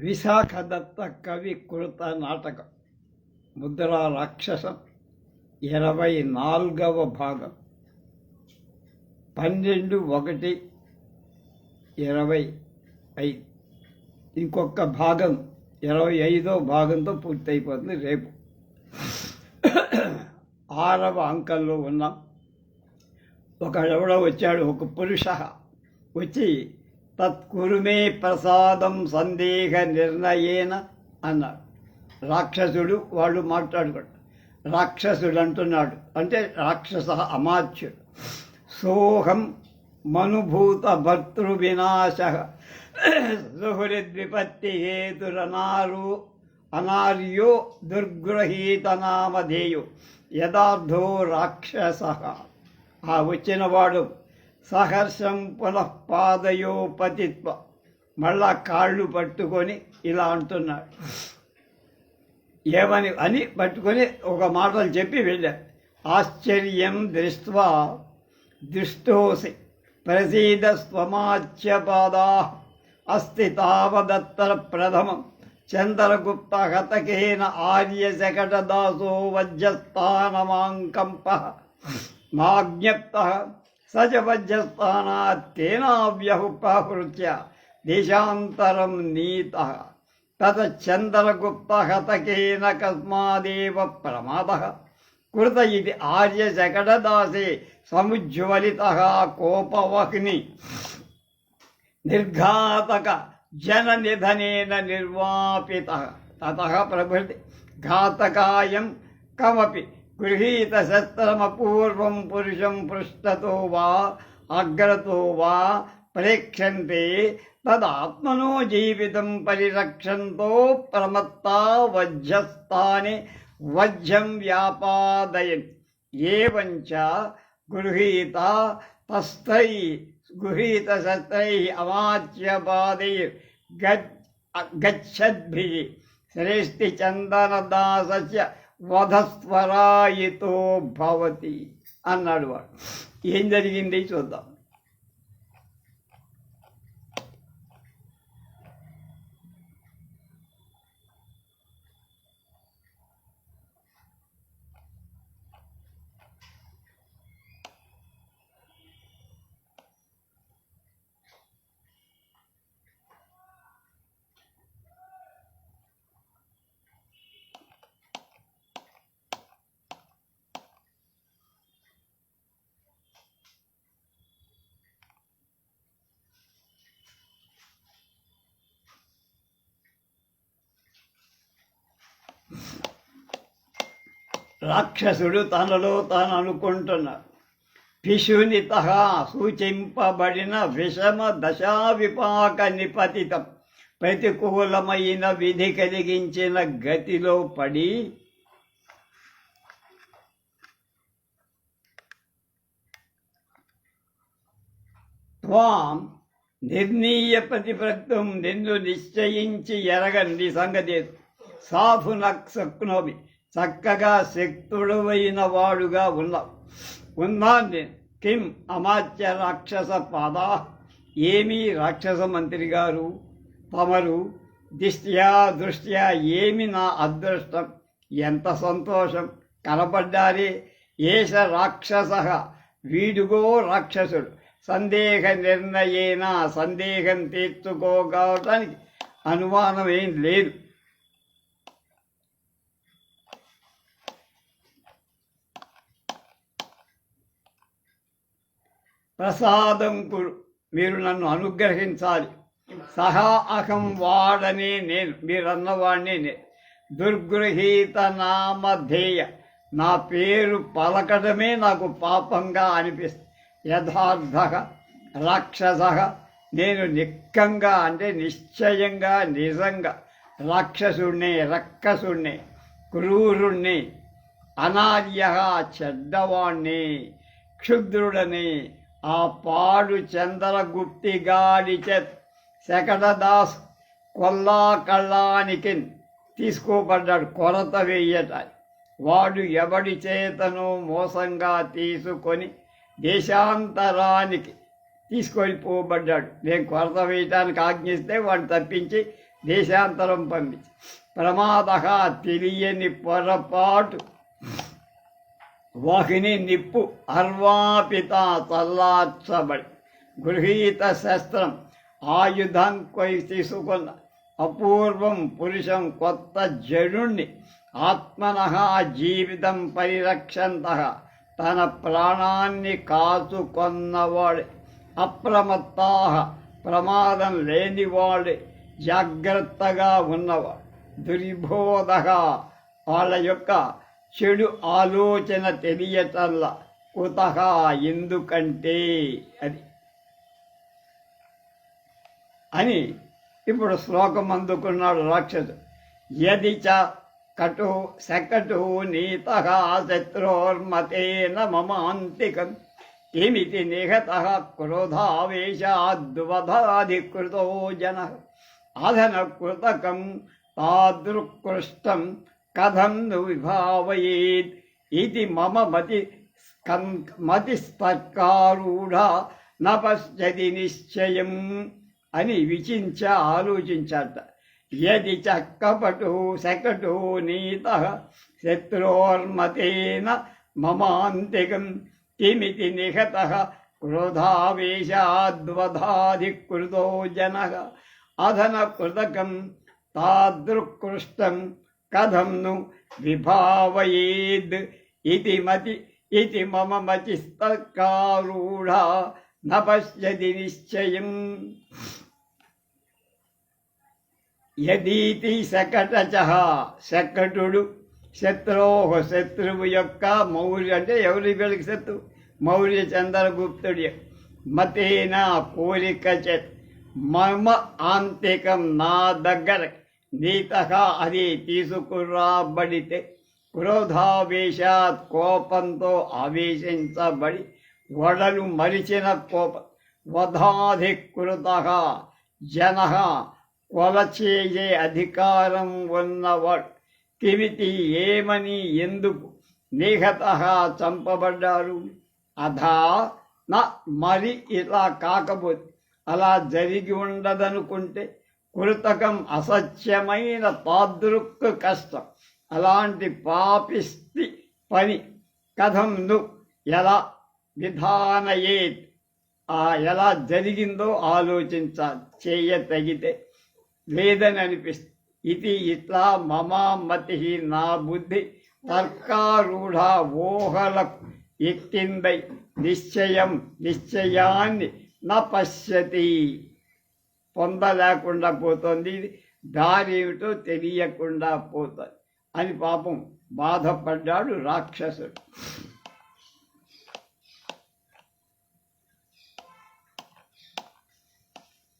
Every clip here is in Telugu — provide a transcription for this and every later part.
విశాఖ దత్త కవి కృత నాటకం ముద్రా రాక్షసం 24వ భాగం 12/1/25. ఇంకొక భాగం 25వ భాగంతో పూర్తయిపోతుంది. రేపు 6వ అంకంలో ఉన్నాం. ఒకడెవడో వచ్చాడు, ఒక పురుష వచ్చి తత్కురుమే ప్రసాదం సందేహ నిర్ణయేన అన్నాడు. రాక్షసుడు వాళ్ళు మాట్లాడుకోడు. రాక్షసుడు అంటున్నాడు, అంటే రాక్షస అమాత్యుడు. సోహం మనుభూత భర్తృ వినాశ సుహృద్విపత్తి అనార్యో దుర్గృహీత నామధేయో యథార్థో రాక్షస. ఆ వచ్చినవాడు సహర్షం పునఃపాదయో పతిత్వ, మళ్ళా కాళ్ళు పట్టుకొని ఇలా అంటున్నాడు. ఏమని పట్టుకొని ఒక మాటలు చెప్పి వెళ్ళాడు. ఆశ్చర్యం దృష్ట్వా దుష్టోసి ప్రసీద స్వమాచ్యపాదా అస్తి తావదత్తర ప్రథమం చంద్రగుప్త హతకేన ఆర్యశకటదాసో వజ్రస్థానమాంకంప మాజ్ఞప్త సచ వజ్రస్థానాత్ తేనావ్యహుపహృత్య దేశాంతరం నీత తత చంద్రగుప్త హతకేన కస్మాదేవ ప్రమాదః కృత ఇది ఆర్యశకటదాసే సముజ్వలిత కోపవహ్ని నిర్ఘాతక జననిధనేన నిర్వాపిత తతః ప్రభృతి ఘాతకాయం కమపి గృహీత శస్త్రమపూర్వం పురుషం పృష్ఠతో వా అగ్రతో వా ప్రేక్షంతే తదాత్మనో జీవితం పరిరక్షంతో ప్రమత్తా వజ్రస్థానే వజ్రం వ్యాపాదయన్ ఏవంచ గృహీత శస్త్రై అమాచ్యపాదైర్ గచ్చద్భిః శ్రేష్ఠి చందనదాసస్య వధస్వరాయితో భవతి అన్నాడు. వాడు ఏం జరిగింది చూద్దాం. రాక్షసుడు తనలో తాను అనుకుంటున్నాడు. పిశునిత సూచింపబడిన విషమ దశావిపాక నిపతితం ప్రతికూలమైన విధి కలిగించిన గతిలో పడి త్వాం నిర్ణీయ ప్రతిప్రక్తం నిన్ను నిశ్చయించి ఎరగండి సంగతి సాధునక్నోమి చక్కగా శక్తుడవైన వాడుగా ఉన్నాను నేను. కిం అమాత్య రాక్షస పాదా, ఏమీ రాక్షస మంత్రి గారు తమరు దృష్ట్యా ఏమి నా అదృష్టం, ఎంత సంతోషం కనపడ్డారే. ఏష రాక్షస, వీడుగో రాక్షసుడు. సందేహ నిర్ణయేన, సందేహం తీర్చుకోవటానికి అనుమానం ఏం లేదు. ప్రసాదం కురు, మీరు నన్ను అనుగ్రహించాలి. సహా అహం వాడనే నేను, మీరన్నవాడినే నేను. దుర్గృహీత నామధేయ, నా పేరు పలకడమే నాకు పాపంగా అనిపిస్తుంది. యథార్థ రాక్షస, నేను నిక్కంగా అంటే నిశ్చయంగా నిజంగా రాక్షసుణ్ణి, రక్కసుణ్ణి, క్రూరుణ్ణి, అనార్య చెడ్డవాణ్ణి, క్షుద్రుడని. ఆ పాడు చంద్రగుప్తిగాడి శకటదాస్ కొల్లా కళ్ళానికి తీసుకోబడ్డాడు కొరత వేయటానికి. వాడు ఎవడి చేతను మోసంగా తీసుకొని దేశాంతరానికి తీసుకొని పోబడ్డాడు. నేను కొరత వేయటానికి ఆజ్ఞిస్తే వాడు తప్పించి దేశాంతరం పంపించి ప్రమాద తెలియని పొరపాటు వాహిని నిప్పు అర్వాపిత చల్లార్చబడి గృహీత శస్త్రం ఆయుధం తీసుకున్న అపూర్వం పురుషం కొత్త జడుణ్ణి ఆత్మనః జీవితం పరిరక్షంత తన ప్రాణాన్ని కాచుకొన్నవాడే అప్రమత్తా ప్రమాదం లేనివాడే జాగ్రత్తగా ఉన్నవాడు దుర్బోధగా వాళ్ళ యొక్క చెడు ఆలోచన తెలియటల్లా కుతః ఎందుకంటే అది అని ఇప్పుడు శ్లోకం అందుకున్నాడు రాక్షసు. యది చ కటు శకటు నీతః శత్రోర్మతేన మమాంతికం కిమితి నిహతః క్రోధావేశాద్వధాధికృతో జనః అధనకృతకం తాదృక్కృష్టం కథం ను విభావయేత్ ఇది మమ మతిస్తర్కారూఢ న పశ్యతి నిశ్చయం అని విచించ ఆలోచించాట. యది చక్కపటు శకటు నీతః శత్రోర్మతేన మమాంతికం కిమితి నిహతః క్రోధావేశాద్వధాధికృతో జనః అధనకృతకం తాదృక్కృష్టం కథం ను విభావయేద్ ఇది మమ మతిస్తర్కారూఢ న పశ్యతి నిశ్చయం. యదీతి శకటచః శకటుడు శత్రోహ శత్రువు యొక్క మౌర్య అంటే ఎవరి వీళ్ళకి శత్రువు మౌర్య చంద్రగుప్తుడి మతేన కోరిక చేత మమ ఆంతికం నా దగ్గర నీతః అది తీసుకురాబడితే క్రోధావేశాత్ కోపంతో ఆవేశించబడి వడలు మరిచిన కోపం వధాధికృతః జనః కొలచేయే అధికారం ఉన్నవాడు కిమితి ఏమని ఎందుకు నిహతః చంపబడ్డారు అధా నా మరి ఇలా కాకపోతే అలా జరిగి ఉండదనుకుంటే కృతకం అసత్యమైన తాదృక్ కష్టం అలాంటి పాపిస్తి పని కథం ను ఎలా విధానయేత్ ఎలా జరిగిందో ఆలోచించాలి చేయతగితే లేదని అనిపిస్తుంది. ఇది ఇట్లా మమా మతి నా బుద్ధి తర్కారూఢ ఊహలకు ఎక్కిందై నిశ్చయాన్ని నా పశ్యతి పొందలేకుండా పోతుంది దారి ఏమిటో తెలియకుండా పోతుంది అని పాపం బాధపడ్డాడు రాక్షసుడు.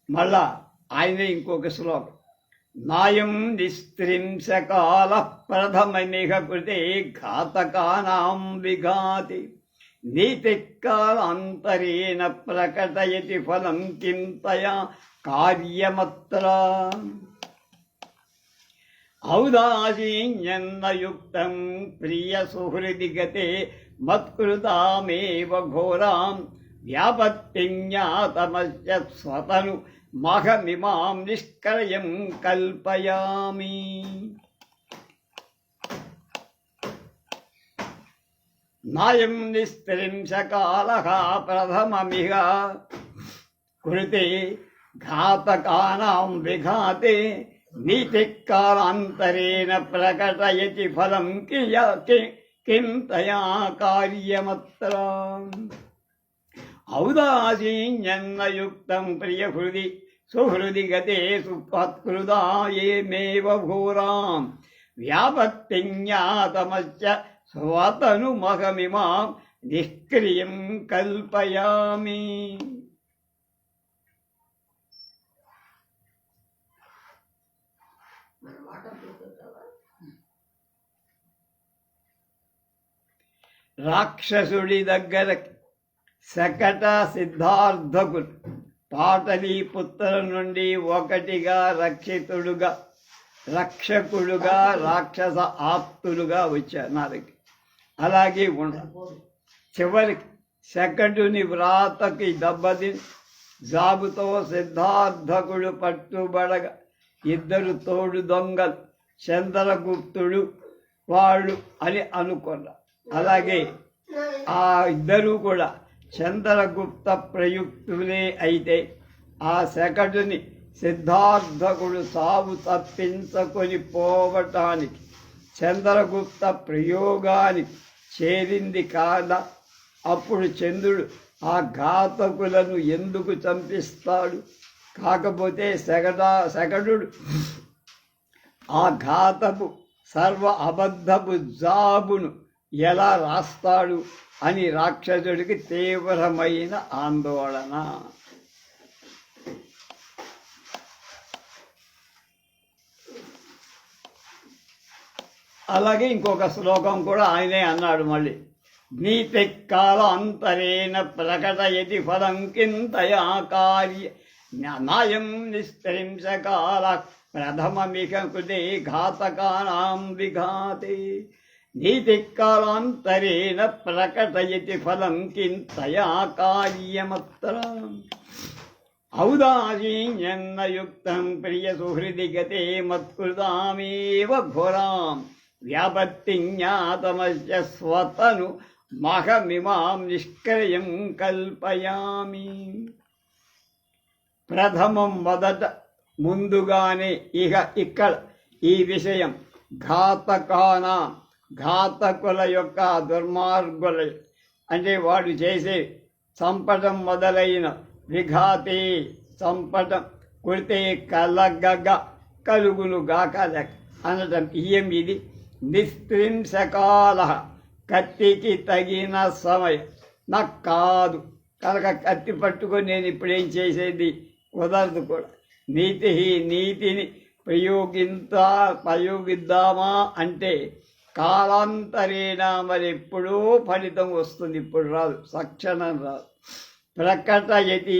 మళ్ళా ఆయన ఇంకొక శ్లోకం నాయం నిస్త్రింశకాల ప్రథమనిహ కృతే ఘాతకానాం విఘాతి నీతికాలాంతరేణ ప్రకటయతి ఫలం కింతయా కార్యమత్ర ఔదాసీన్యన్నయుక్తం ప్రియ సుహృది గతే మత్కృతామేవ ఘోరాం వ్యాపత్తిజ్ఞాతమస్య స్వతను మహమిమాం నిష్కరయం కల్పయామి. నాయం నిస్త్రింశకాలః ప్రథమమిహ కృతే ఘాతకానాం విఘాతే నీతికాలాంతరేణ ప్రకటయతి ఫలం కిం తయా కార్యమత్ర ఔదాసీన్యన్నయుక్తం ప్రియహృది సుహృది గతే సుపత్కృతా ఏమేవ ఘోరాం వ్యాపత్తిజ్ఞాతమస్య స్వతనుమహమిమాం నిష్క్రియం కల్పయామి. రాక్షసుడి దగ్గర శకట సిద్ధార్థకులు పాటలీపుత్రుల నుండి ఒకటిగా రక్షకుడుగా రాక్షస ఆప్తులుగా వచ్చారు నా దగ్గర. అలాగే చివరికి శకటుని వ్రాతకి దెబ్బతిని జాబుతో సిద్ధార్థకుడు పట్టుబడగా ఇద్దరు తోడు దొంగలు చంద్రగుప్తుడు వాళ్ళు అని అనుకున్నారు. అలాగే ఆ ఇద్దరూ కూడా చంద్రగుప్త ప్రయుక్తులే అయితే ఆ శకటుని సిద్ధార్థకుడు సాగు తప్పించుకొని పోవటానికి చంద్రగుప్త ప్రయోగానికి చేరింది కాదా? అప్పుడు చంద్రుడు ఆ ఘాతకులను ఎందుకు చంపిస్తాడు? కాకపోతే శకటుడు ఆ ఘాతపు సర్వ అబద్ధపు జాబును ఎలా రాస్తాడు అని రాక్షసుడికి తీవ్రమైన ఆందోళన. అలాగే ఇంకొక శ్లోకం కూడా ఆయనే అన్నాడు మళ్ళీ, నీతి కాల అంతరేణ ప్రకటయతి ఫలం కింతయా కార్య నాయం నిస్త్రింశకాల ప్రథమమిక కృతే ఘాతకానాం విఘాతే. నీతి కాలాంతరేణ ప్రకటయతి ఫలం కింతయా కార్యమత్ర ఔదాసీన్యన్న యుక్తం ప్రియ సుహృది గతే మత్కృతామేవ ఘోరాం వ్యాపత్తిజ్ఞాతమస్య స్వతను మహమిమాం నిష్క్రయం కల్పయామి. ప్రథమం మొదట ముందుగానే ఇక్కడ ఈ విషయం ఘాతకుల యొక్క దుర్మార్గుల అంటే వాడు చేసే చంపటం మొదలైన విఘాతే చంపటం కొడితే కలుగును గాక అనటం ఇయం ఇది నిస్త్రింశకాల కత్తికి తగిన సమయం నాకు కాదు కనుక కత్తి పట్టుకొని నేను ఇప్పుడేం చేసేది కుదరదు కూడా. నీతిని ప్రయోగిద్దామా అంటే కాలాంతరేనా మరి ఎప్పుడూ ఫలితం వస్తుంది, ఇప్పుడు రాదు, సక్షణం రాదు. ప్రకటయతి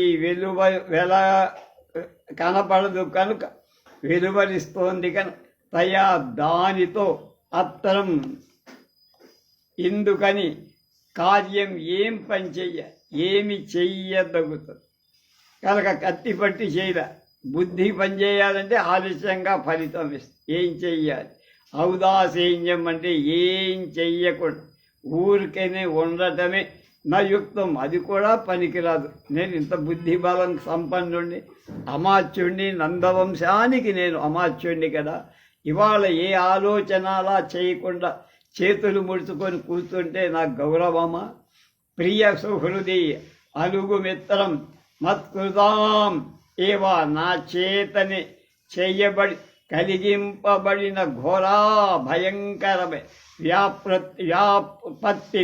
కనపడదు కనుక వెలువరిస్తోంది కనుక తయా దానితో అత్తరం ఎందుకని కార్యం ఏమి చెయ్యదగుతుంది కనుక కత్తి పట్టి చేయలే. బుద్ధి పనిచేయాలంటే ఆలస్యంగా ఫలితం ఇస్తుంది. ఏం చెయ్యాలి? ఔదాసీన్యం అంటే ఏం చెయ్యకూడదు, ఊరికనే ఉండటమే నయుక్తం, అది కూడా పనికిరాదు. నేను ఇంత బుద్ధి బలం సంపన్నుడిని, అమాత్యుడిని, నందవంశానికి నేను అమాత్యుడిని కదా. ఇవాళ ఏ ఆలోచన అలా చేయకుండా చేతులు ముడుచుకొని కూర్చుంటే నాకు గౌరవమా? ప్రియ సుహృది అలుగు మిత్రం మత్కృతాం ఏవా నా చేతని చెయ్యబడి కలిగింపబడిన ఘోరా భయంకరమే వ్యాపత్తి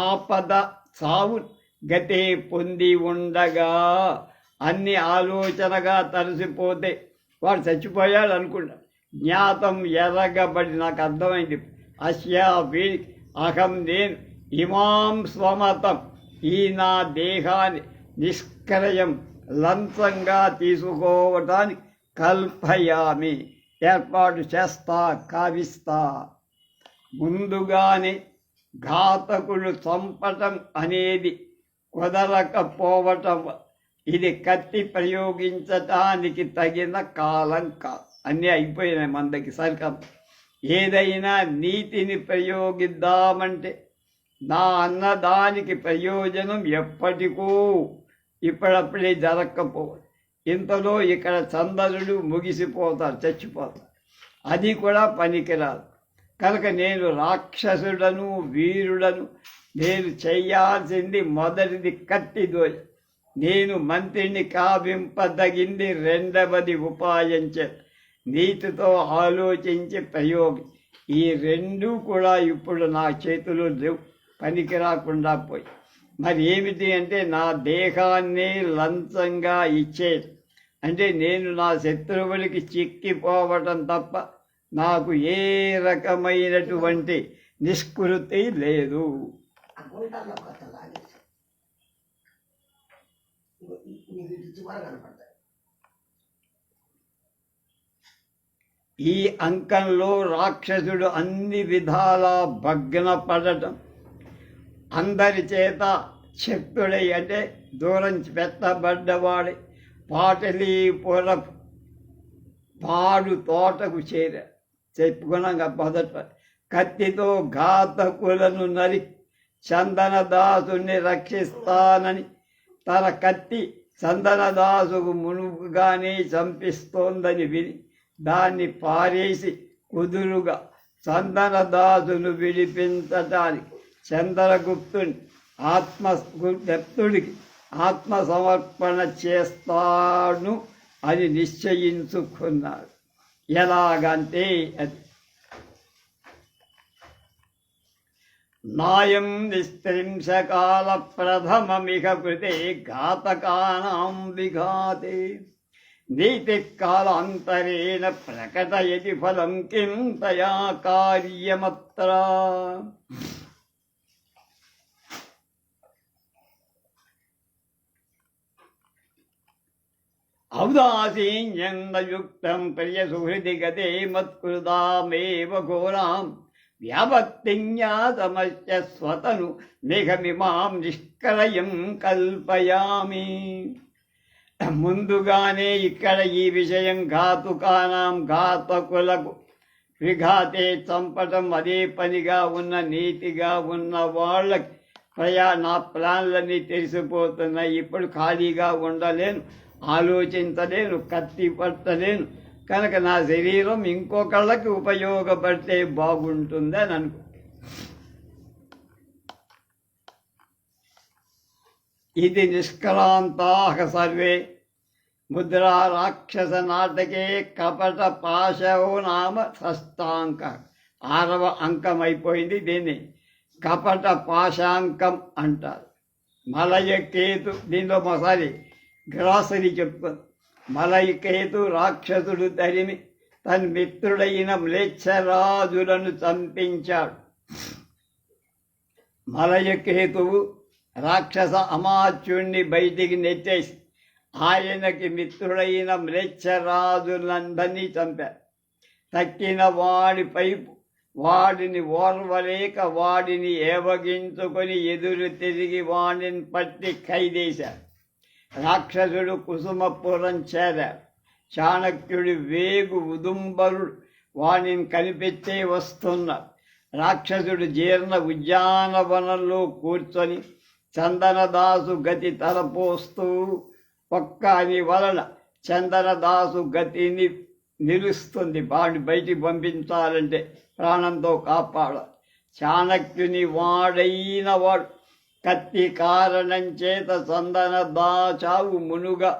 ఆపద సావు గతే పొంది ఉండగా అన్ని ఆలోచనగా తలసిపోతే వాడు చచ్చిపోయాడు అనుకున్నాడు. జ్ఞాతం ఎరగబడి నాకు అర్థమైంది. అస్యా వీడి అహం నేను ఇమాం స్వమతం ఈ నా దేహాన్ని నిష్క్రయం లంచంగా తీసుకోవటానికి కల్పయామి ఏర్పాటు చేస్తా, కావిస్తా. ముందుగానే ఘాతకులు చంపటం అనేది కుదరకపోవటం ఇది కత్తి ప్రయోగించటానికి తగిన కాలం కాదు. అన్నీ అయిపోయినాయి మనకి సరికం. ఏదైనా నీతిని ప్రయోగిద్దామంటే నా అన్నదానికి ప్రయోజనం ఎప్పటికో ఇప్పుడప్పుడే జరగకపోవచ్చు. ఇంతలో ఇక్కడ చందరుడు ముగిసిపోతారు, చచ్చిపోతారు. అది కూడా పనికిరాదు. కనుక నేను రాక్షసుడను, వీరుడను. నేను చెయ్యాల్సింది మొదటిది కత్తిదోయ. నేను మంత్రిని కావింపదగింది రెండవది ఉపాయించే నీతితో ఆలోచించి ప్రయోగం. ఈ రెండు కూడా ఇప్పుడు నా చేతిలో లేవు, పనికి రాకుండా పోయి. మరి ఏమిటి అంటే నా దేహాన్ని లంచంగా ఇచ్చేది. అంటే నేను నా శత్రువులకి చిక్కిపోవటం తప్ప నాకు ఏ రకమైనటువంటి నిష్కృతి లేదు. ఈ అంకంలో రాక్షసుడు అన్ని విధాలా భగ్నపడటం, అందరి చేత శక్తుడై అంటే దూరం పెట్టబడ్డవాడి పాటలీపుర పాడు తోటకు చేరారు. చెప్పుకున్నాక మొదట కత్తితో ఘాతకులను నరి చందనదాసుని రక్షిస్తానని తన కత్తి చందనదాసుకు మునుగుగానే చంపిస్తోందని విని దాన్ని పారేసి కుదురుగా చందనదాసును విడిపించటానికి చంద్రగుప్తుని ఆత్మగుప్తుడికి ఆత్మసమర్పణ చేస్తాను అని నిశ్చయించుకున్నాడు. ఎలాగంటే అది నాయం నిస్త్రింశకాల ప్రథమమిహ కృతే ఘాతకానాం విఘాతే నీతి కాలాంతరేణ ప్రకటయతి ఫలం కిం తయా కార్యమత్ర. ఔదాసీన్యందయుక్తం ప్రియసుహృది గతే మత్కృతామేవ ఘోరాం వ్యాపత్తిజ్ఞాతమస్య స్వతను నిఘమిమాం నిష్కలయం కల్పయామి. ముందుగానే ఇక్కడ ఈ విషయం ఘాతుకానాం ఘాతకులకు విఘాతే చంపటం అదే పనిగా ఉన్న నీతిగా ఉన్న వాళ్ళకి నా ప్లాన్లన్నీ తెలిసిపోతున్నాయి. ఇప్పుడు ఖాళీగా ఉండలేను, ఆలోచించలేను, కత్తి పట్టలేను. కనుక నా శరీరం ఇంకొకళ్ళకి ఉపయోగపడితే బాగుంటుందని అనుకో. ఇది నిష్క్రాంతాః సర్వే ముద్రా రాక్షస నాటకే కపట పాశవో నామ షష్టాంక. 6వ అంకం అయిపోయింది. దీన్ని కపట పాశాంకం అంటారు. మలయకేతు దీనిలో ఒకసారి గ్రాసరీ చెప్పుకుంది. మలయకేతు రాక్షసుడు తరిమి తన మిత్రుడైన మ్లేచ్ఛరాజులను చంపించాడు. మలయకేతువు రాక్షస అమాత్యుణ్ణి బయటికి నెట్టేసి ఆయనకి మిత్రుడైన మ్లేచ్ఛరాజులందరినీ చంపారు. తక్కిన వాడిపై వాడిని ఓర్వలేక వాడిని ఏవగించుకొని ఎదురు తిరిగి వాడిని పట్టి ఖైదేశారు. రాక్షసుడు కుసుమపురం చేరాడు. చాణక్యుడి వేగు ఉదుంబరుడు వాడిని కనిపెట్టే వస్తున్నాడు. రాక్షసుడు జీర్ణ ఉద్యానవనంలో కూర్చొని చందనదాసు గతి తలపోస్తూ ఒక్కని వలన చందనదాసు గతిని నిలుస్తుంది. వాడిని బయటికి పంపించాలంటే ప్రాణంతో కాపాడాలి. చాణక్యుని వాడైన వాడు కత్తి కారణం చేత చందనదాచావు మునుగా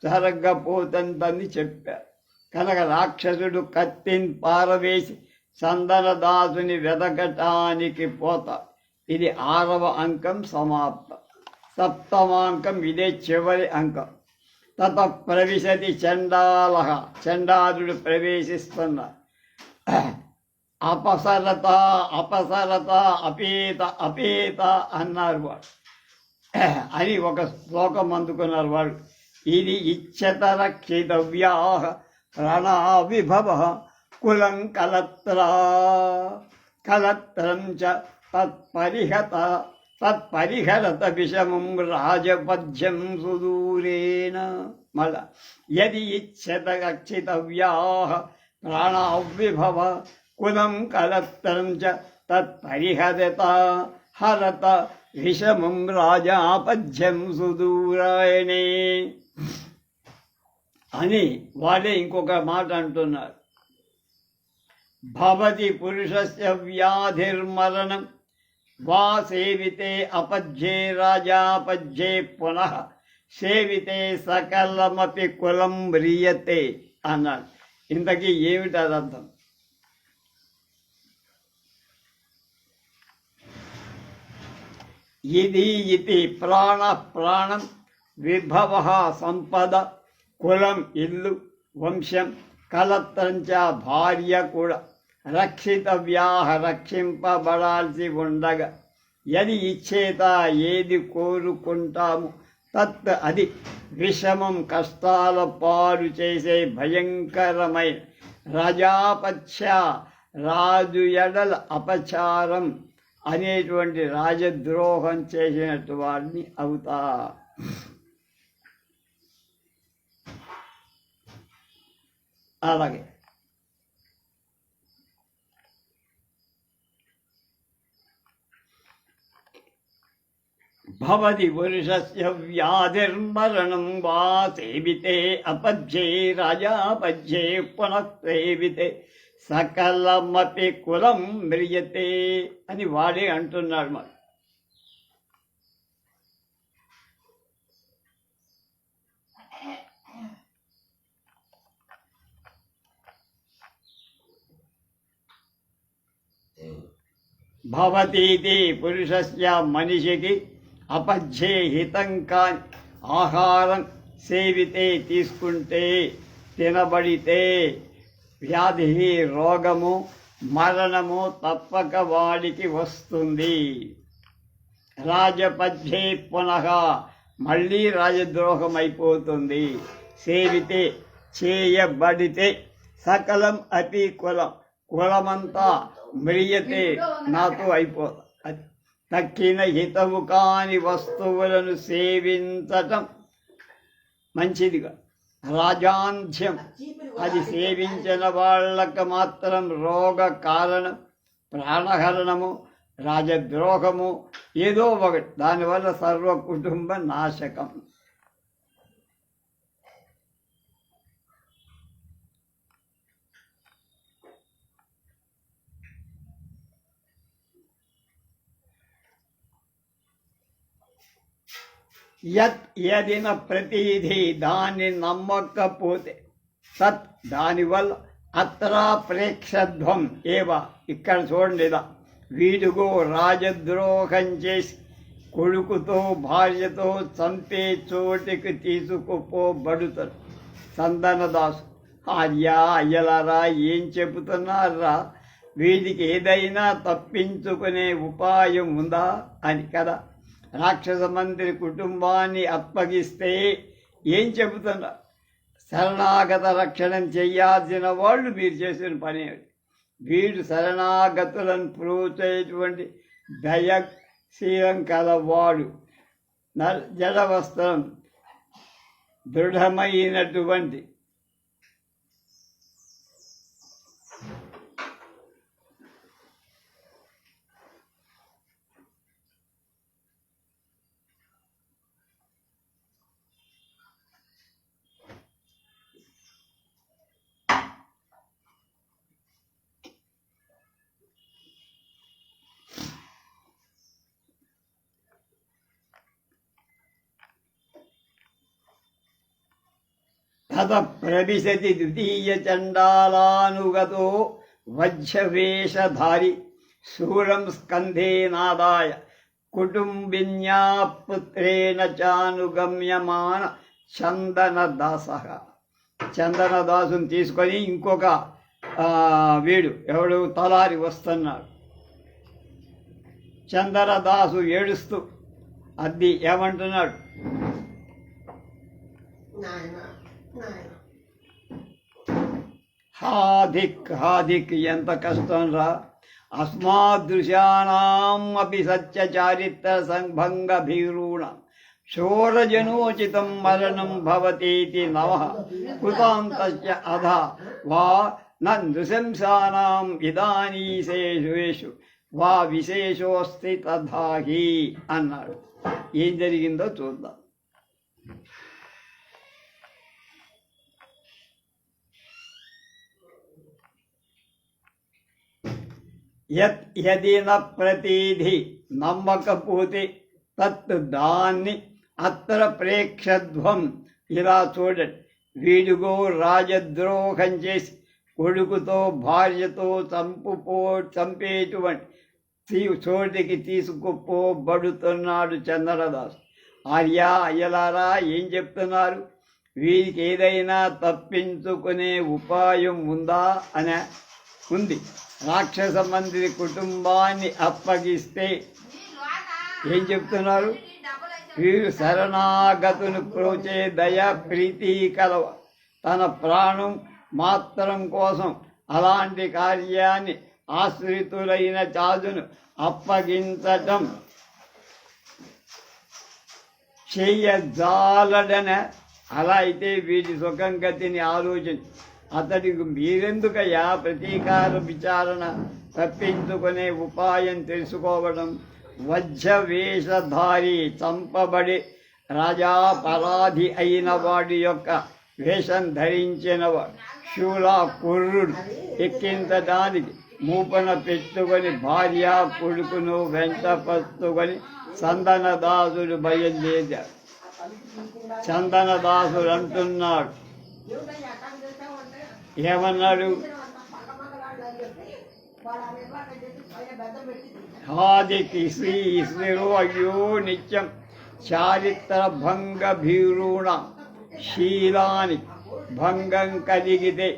జరగపోతుందని చెప్పారు. కనుక రాక్షసుడు కత్తిని పారవేసి చందనదాసుని వెదకటానికి పోతాడు. ఇది 6వ అంకం సమాప్తం. 7వ ఇదే చివరి అంకం. తత ప్రవిశతి చండాల. చండాలుడు ప్రవేశిస్తున్నారు. అపసరత అపసరత అపేత అపేత అన్నారు వాడు అని ఒక శ్లోకం అందుకున్నారు వాడు. ఇది ఇచ్చతరక్షితవ్యా ప్రణా విభవ కులం కలత్రా కలత్రం చ తత్పరిహరత విషమం రాజపద్యం సుదూరేణ. మళ్ళా యది ఇచ్చత రక్షితవ్యా ప్రాణా విభవ కులం కలత్రం చ తత్పరిహరత హరత విషమం రాజాపద్యం సుదూరాయణే అని వాడే ఇంకొక మాట అంటున్నారు. భవతి పురుషస్య వ్యాధిర్మరణం వా సేవితే అపజ్యే రాజాపజ్యే పునః సేవితే సకలమపి కులం మ్రియతే అన్నాడు. ఇంతకీ ఏమిటి అది అర్థం? ఇది ప్రాణ ప్రాణం, విభవ సంపద, కులం ఇల్లు, వంశం, కలత్రంచ భార్య కూడా రక్షితవ్యాహ రక్షింపబడాల్సి ఉండగా యది ఇచ్చేత ఏది కోరుకుంటాము తత్ అది విషమం కష్టాల పాలు చేసే భయంకరమైన రాజాపత్య రాజు ఎడల అపచారం అనేటువంటి రాజద్రోహం చేసినట్టు వాడిని అవుతా. అలాగే భవతి పురుషస్య వ్యాధిర్మరణం వా సేవితే అపధ్యే రాజాపధ్యే పునః సేవితే సకలమపి కులం మ్రియతే అని వాడే అంటున్నాడు మరి. భవతీతి పురుషస్య మనిషికి అపధ్యే హితం కాని ఆహారం సేవితే తీసుకుంటే తినబడితే వ్యాధి రోగము మరణము తప్పక వాడికి వస్తుంది. రాజపధ్యే పునః మళ్ళీ రాజద్రోహం అయిపోతుంది. సేవితే చేయబడితే సకలం అతి కులమంతా మ్రియతే నాతో అయిపోతుంది. తక్కిన హితము కాని వస్తువులను సేవించటం మంచిదిగా. రాజాంధ్యం అది సేవించిన వాళ్ళకు మాత్రం రోగ కారణం, ప్రాణహరణము, రాజద్రోహము ఏదో ఒకటి, దానివల్ల సర్వ కుటుంబ నాశకం. యదిన ప్రతిధి దాన్ని నమ్మకపోతే సత్ దానివల్ల అత్రా ప్రేక్షధ్వం ఏవ ఇక్కడ చూడండిదా వీడుగో రాజద్రోహం చేసి కొడుకుతో భార్యతో చంపే చోటికి తీసుకుపోబడుతారు. చందనదాసు ఆర్యా అయ్యలారా ఏం చెబుతున్నారా, వీడికి ఏదైనా తప్పించుకునే ఉపాయం ఉందా అని కదా. రాక్షస మంత్రి కుటుంబాన్ని అప్పగిస్తే ఏం చెబుతున్నా, శరణాగత రక్షణం చెయ్యాల్సిన వాళ్ళు మీరు చేసిన పని. వీడు శరణాగతులను ప్రోచేటువంటి దయశీలం కలవాడు, జడవస్త్రం దృఢమైనటువంటి తత ప్రవిశతి ద్వితీయ చండాలానుగతో వజ్రవేషధారి శూలం స్కంధే నాదాయ కుటుంబిన్యా పుత్రేణ చానుగమ్యమాన చందనదాస. చందనదాసుని తీసుకొని ఇంకొక వీడు ఎవడు తలారి వస్తున్నాడు. చందనదాసు ఏడుస్తూ అది ఏమంటున్నాడు, హాధిక్ హాధిక్ ఎంత కష్టం రా, అస్మాదృశానాం అపి సత్యచారిత్ర సంభంగ భీరూణ శోరజనోచితం మరణం భవతీతి నవః కృతాంతస్య అధా వా నృశంసానాం ఇదానీశేషు వా విశేషోస్తి తథాహి అన్నాడు. ఏం జరిగిందో చూద్దాం. యదిన ప్రతిధి నమ్మకపోతే తత్ దాన్ని అత్ర ప్రేక్షధ్వం ఇలా చూడండి. వీడుగో రాజద్రోహం చేసి కొడుకుతో భార్యతో చంపేటువంటి చోటికి తీసుకుపోబడుతున్నాడు చంద్రదాసు. ఆర్యా అయ్యలారా ఏం చెప్తున్నారు, వీరికి ఏదైనా తప్పించుకునే ఉపాయం ఉందా అనే ఉంది. రాక్షస మంత్రి కుటుంబాన్ని అప్పగిస్తే ఏం చెప్తున్నారు, వీరు శరణాగతులు ప్రోచే దయ ప్రీతి కలవ, తన ప్రాణం మాత్రం కోసం అలాంటి కార్యాన్ని ఆశ్రితులైన చాదును అప్పగించటం చెయ్యజాలడన. అలా అయితే వీటి సుఖం గతిని ఆలోచించి అతడికి మీరెందుకయ్యా ప్రతీకార విచారణ తప్పించుకునే ఉపాయం తెలుసుకోవడం? వజ్రవేషధారి చంపబడి రాజాపరాధి అయిన వాడి యొక్క వేషం ధరించినవాడు శూలా కుర్రుడు ఎక్కించడానికి మూపన పెట్టుకొని భార్య కొడుకును వెంట పట్టుకొని చందనదాసుడు బయలుదేరాడు. చందనదాసుడు అంటున్నాడు, ఏమన్నాడు? హాదికి శ్రీశ్రీరో అయ్యో నిత్యం చారిత్ర భంగ భీరుణ శీలాని భంగం కలిగితే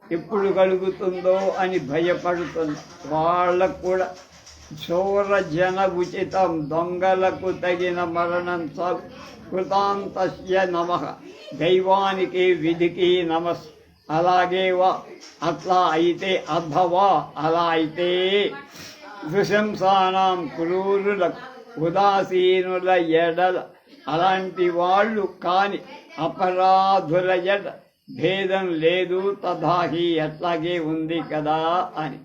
ఎప్పుడు కలుగుతుందో అని భయపడుతుంది. వాళ్ళకు కూడా చోర జన ఉచితం, దొంగలకు తగిన మరణం చాలు. కృతాంతస్య నమః, దైవానికి విధికి నమస్. అలాగే వా, అట్లా అయితే అథవా, అలా అయితే దృశంసానాం క్రూరులకు ఉదాసీనుల ఎడల, అలాంటి వాళ్ళు కాని అపరాధుల ఎడ భేదం లేదు. తథాహి, అట్లాగే ఉంది కదా అని.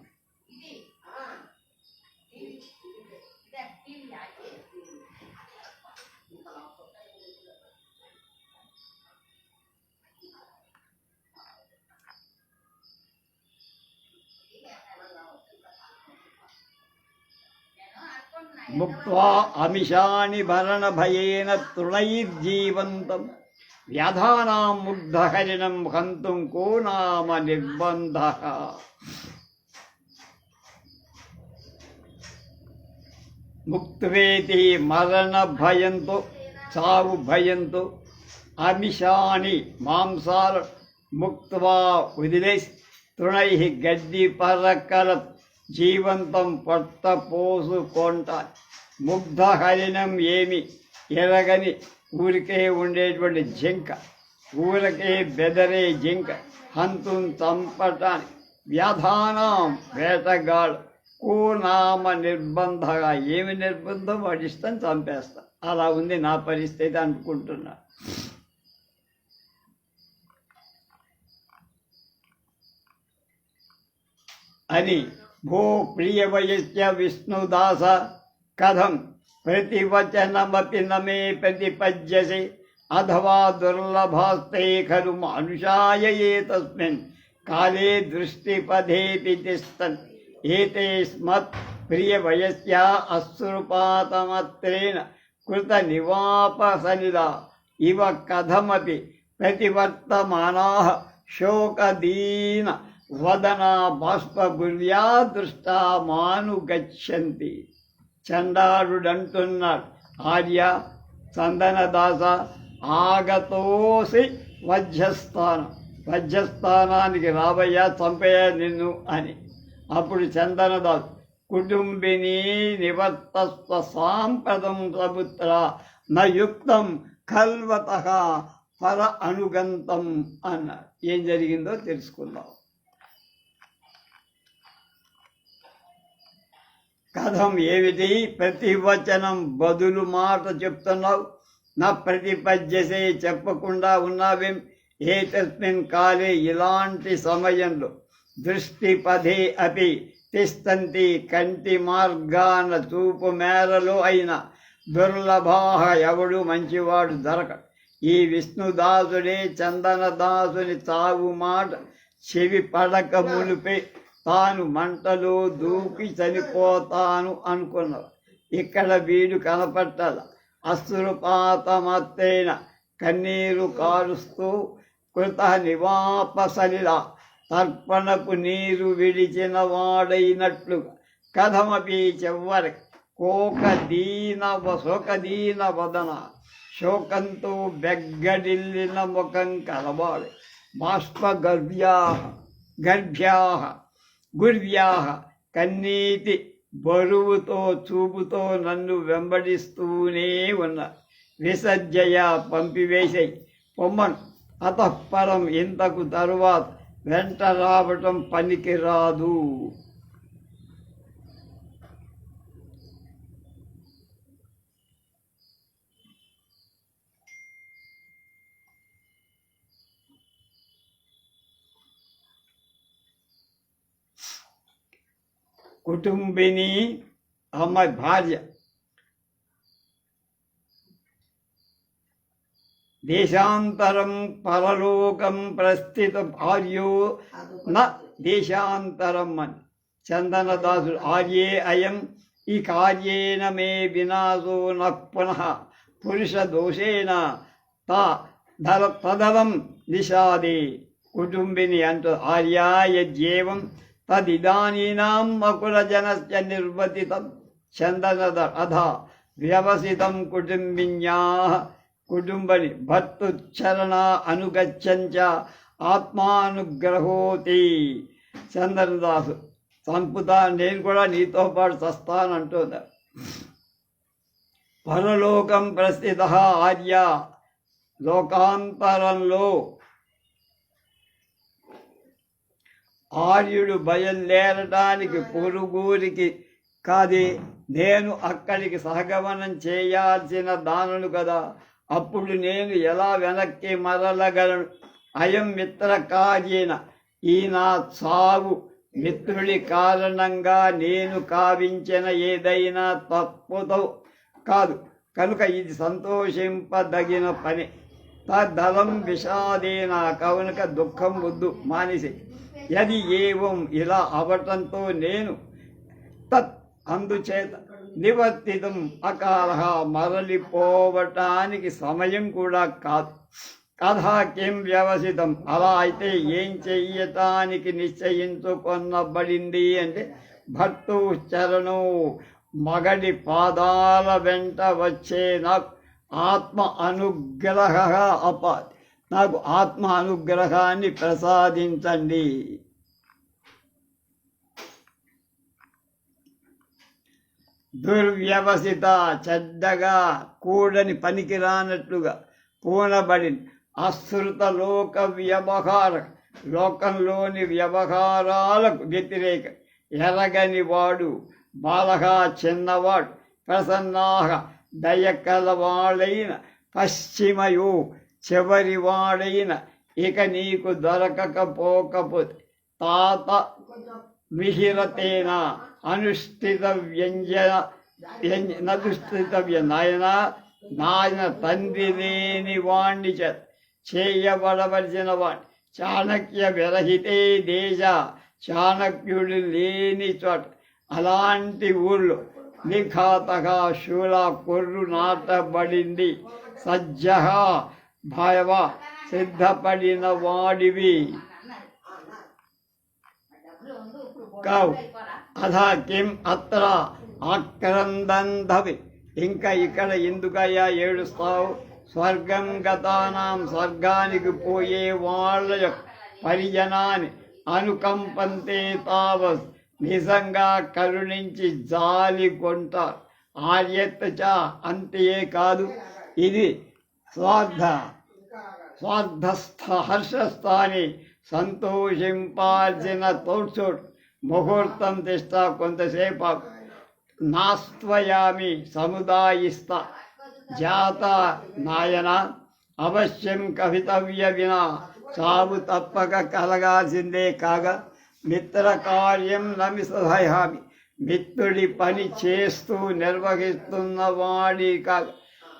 ముక్త్వా అమిషాని భరణ భయేన తృణైర్జీవంతం వ్యాధానాం ముగ్ధహరిణం హంతుం కో నామ నిర్బంధః. ముక్త్వేతి మరణ భయంతో, చావు భయంతో, అమిషాని మాంసాల ముక్త్వా వదిలేసి, తృణై గడ్డి పరకల జీవంతం పొట్ట పోసుకొంటారు. ముగ్ధ హరిణం ఏమి ఎరగని ఊరికే ఉండేటువంటి జింక, ఊరికే బెదరే జింక, హంతుం చంపటానికి, వ్యాధానం వేటగాడు, కో నామ నిర్బంధగా, ఏమి నిర్బంధం వాడి ఇష్టం చంపేస్తా. అలా ఉంది నా పరిస్థితి అనుకుంటున్నా. అని భో ప్రియవయస్య విష్ణుదాస కథం ప్రతివచనమపి నమే ప్రతిపద్యసి అథవా దుర్లభాస్తే ఖలు మానుషాయ ఏతస్మిన్ కాలే దృష్టిపథేపి తిష్టన్ ఏతేస్మత్ ప్రియవయస్యా అశ్రుపాతమత్రేణ కృత నివాపసనిదా ఇవ కథమపి ప్రతివర్తమానాః శోకదీన వదనా బాష్పగుర్వ్యా దృష్టా మానుగచ్చంతి. చండాలుడంటున్నాడు, ఆర్య చందనదాస ఆగతోసి వజ్రస్థానం, వజ్రస్థానానికి రాబయ్యా, చంపయ్యా నిన్ను అని. అప్పుడు చందనదాసు, కుటుంబిని నివర్తస్వ సాంప్రదం సపుత్ర నయుక్తం కల్వతః పర అనుగంతం అన్నాడు. ఏం జరిగిందో తెలుసుకుందాం. కథం ఏమిటి? ప్రతివచనం బదులు మాట చెప్తున్నావు. నా ప్రతిపద్యసే చెప్పకుండా ఉన్నావేం? ఏతస్మిన్ కాలే, ఇలాంటి సమయంలో, దృష్టిపథే అపి తిష్టంతి, కంటి మార్గాన చూపు మేరలో అయిన, దుర్లభాహ, ఎవడు మంచివాడు దొరక. ఈ విష్ణుదాసుడే చందనదాసుని చావు మాట చెవి పడక మునిపే తాను మంటలో దూకి చనిపోతాను అనుకున్నాడు. ఇక్కడ వీడు కనపట్టాల. అశ్రుపాతమత్తైన, కన్నీరు కారుస్తూ, కృత నివాపసలిలా, తర్పణపు నీరు విడిచిన వాడైనట్లుగా, కథమపి చెవ్వరి శోకదీన వదన, శోకంతో బెగ్గడిల్లిన ముఖం కలవాడు. బాష్పగర్భ్యాహ గుర్వ్యాహ, కన్నీటి బరువుతో చూపుతో నన్ను వెంబడిస్తూనే ఉన్నా. విసర్జయ, పంపివేశాయి, పొమ్మను. అతఃపరం, ఇంతకు తరువాత వెంట రావటం పనికిరాదు. కుటుంబిని అమ్మాయి భార్య. దేశాంతరం పరలోకం ప్రస్థిత భార్యో న దేశాంతరం అని చందనదాసుడు. ఆర్యే అయం ఈ కార్యేణ మే వినాశో న పునః పురుష దోషేణ తదవం నిషాదే. కుటుంబిని అంటూ ఆర్యాయజ్యేవం తదిదానీనాం అకులజనస్య నిర్వతితం చందనద అధ వ్యవసితం కుటుంబిన్యాః కుటుంబని భర్తుచ్చరణ అనుగచ్చంచ ఆత్మానుగ్రహోతి. చంద్రదాసు సంపుతా, నేను కూడా నీతో పాటు చస్తానంటుందా. పరలోకం ప్రస్థిత ఆర్య లోకాంతరంలో ఆర్యుడు బయలుదేరటానికి పొరుగురికి కాదే, నేను అక్కడికి సహగమనం చేయాల్సిన దానను కదా. అప్పుడు నేను ఎలా వెనక్కి మరలగలను? అయం మిత్ర కార్యేన ఈ నా చావు మిత్రుడి కారణంగా నేను కావించిన ఏదైనా తప్పుతో కాదు కనుక ఇది సంతోషింపదగిన పని. తద్దలం విషాదేన కనుక దుఃఖం వద్దు మానేసి. యది ఏవం ఇలా అవటంతో నేను తత్ అందుచేత నివర్తితం అకాల మరలిపోవటానికి సమయం కూడా కాదు. కథా కిం వ్యవసితం అలా అయితే ఏం చెయ్యటానికి నిశ్చయించుకొనబడింది అంటే భర్తు చరణు మగడి పాదాల వెంట వచ్చే నాకు ఆత్మ అనుగ్రహ అపాది. నాకు ఆత్మ అనుగ్రహాన్ని ప్రసాదించండి. దుర్వ్యవసిత చెడ్డగా కూడని పనికిరానట్లుగా పూనబడి అశ్రుత లోక వ్యవహార లోకంలోని వ్యవహారాలకు వ్యతిరేక ఎరగని వాడు బాలగా చిన్నవాడు ప్రసన్నాహ దయకలవాడైన పశ్చిమయో చివరివాడైన ఇక నీకు దొరకకపోకపోతే తాత విహిరతేన అనుష్ఠిత నదుష్ఠితవ్య నాయన తండ్రి లేని వాణ్ణి చేయబడవలసిన వాణ్ణి చాణక్య విరహితే దేశ చాణక్యుడు లేని చోట అలాంటి ఊళ్ళో నిఖాతగా శూల కొర్రు నాటబడింది. సజ్జ భయవ సిద్ధపడిన వాడివి కావు. అధా కిం అత్ర ఆక్రందంధవి ఇంకా ఇక్కడ ఎందుకయ్యా ఏడుస్తావు? స్వర్గం గతానాం స్వర్గానికి పోయే వాళ్ళ యొక్క పరిజనాన్ని అనుకంపంతే తావస్ నిజంగా కరుణించి జాలి కొంటారు. ఆర్యత్త అంతే కాదు, ఇది స్వార్థస్థ హర్షస్థాని సంతోషింపాల్సిన తోడ్చోటు. ముహూర్తం తిష్ట కొంతసేపు నాస్త్వయామి సముదాయిస్తా జాత నాయన అవశ్యం కవితవ్య వినా చావు తప్పక కలగాల్సిందే. కాగా మిత్ర కార్యం నమిసహామి మిత్రుడి పని చేస్తూ నిర్వహిస్తున్న వాడి కాగా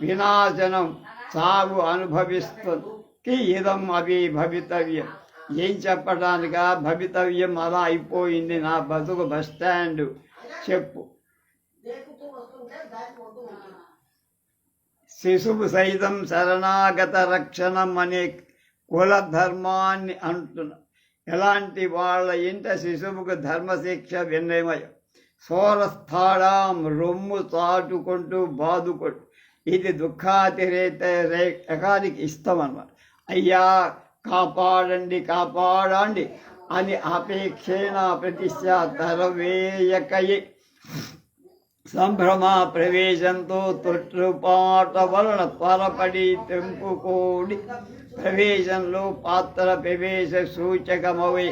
వినాశనం చావు అనుభవిస్తుంది. ఇదం అవి భవితవ్యం ఏం చెప్పడానికా? భవితవ్యం అలా అయిపోయింది, నా బతుకు బస్టాండ్ చెప్పు. శిశువు సైతం శరణాగత రక్షణం అనే కుల ధర్మాన్ని అంటున్నా. ఎలాంటి వాళ్ళ ఇంట శిశువుకు ధర్మశిక్ష విన్నమయం సోరస్థాళం రొమ్ము చాటుకుంటూ బాదుకుంటూ ఇది దుఃఖాతిరేకానికి ఇష్టం అన్నమాట. అయ్యా కాపాడండి కాపాడండి అని అపేక్షేణ ప్రతిష్ట తరవేయకయే సంభ్రమ ప్రవేశంతో తొట్టుపాట వలన త్వరపడి తెంపుకోడి ప్రవేశంలో పాత్ర ప్రవేశ సూచకమవే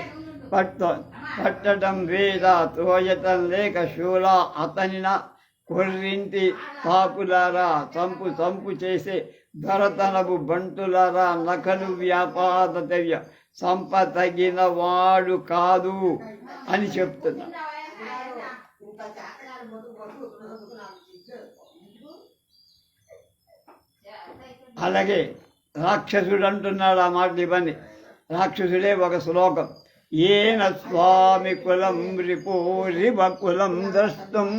పట్టడం వేద తోయటం లేక శూల అతనిన కొర్రింటి పాపులారా చంపు చేసే దొరతనపు బంటులారా నకలు వ్యాపారతవ్య సంపతగిన వాడు కాదు అని చెప్తున్నా. అలాగే రాక్షసుడు అంటున్నాడు ఆ మాట ఇవన్నీ. రాక్షసుడే ఒక శ్లోకం. ఏన స్వామి కులం రిపురివకులం దృష్టం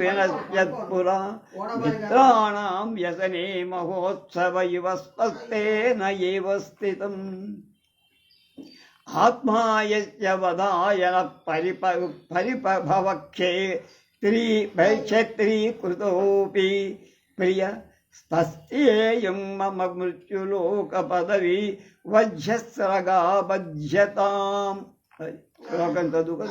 వినశ్యత్పురా మిత్రాణం వ్యసనే మహోత్సవ ఇవ స్పస్తేన ఏవ స్థితం ఆత్మాయస్య వదాయన పరిపభవక్షేత్రీకృతోపి ప్రియ స్తస్యేయం మమ మృత్యులోక పదవి వజ్రస్రగా బధ్యతాం. శ్లోకం చదువు.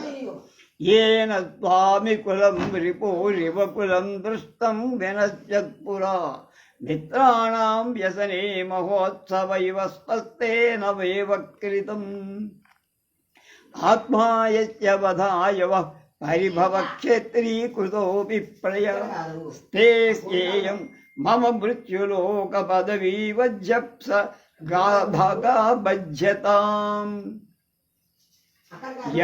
ఏన స్వామి కులం రిపురివకులం దృష్టం వినశ్యత్పురా మిత్రాణం వ్యసనే మహోత్సవ ఇవ స్పస్తేన వేవ కృతం ఆత్మాయస్య వధాయ పరిభవక్షేత్రీకృతోపి ప్రయస్తేయం మమ మృత్యులోక పదవీ వజ్రప్స గాభగా బధ్యతాం.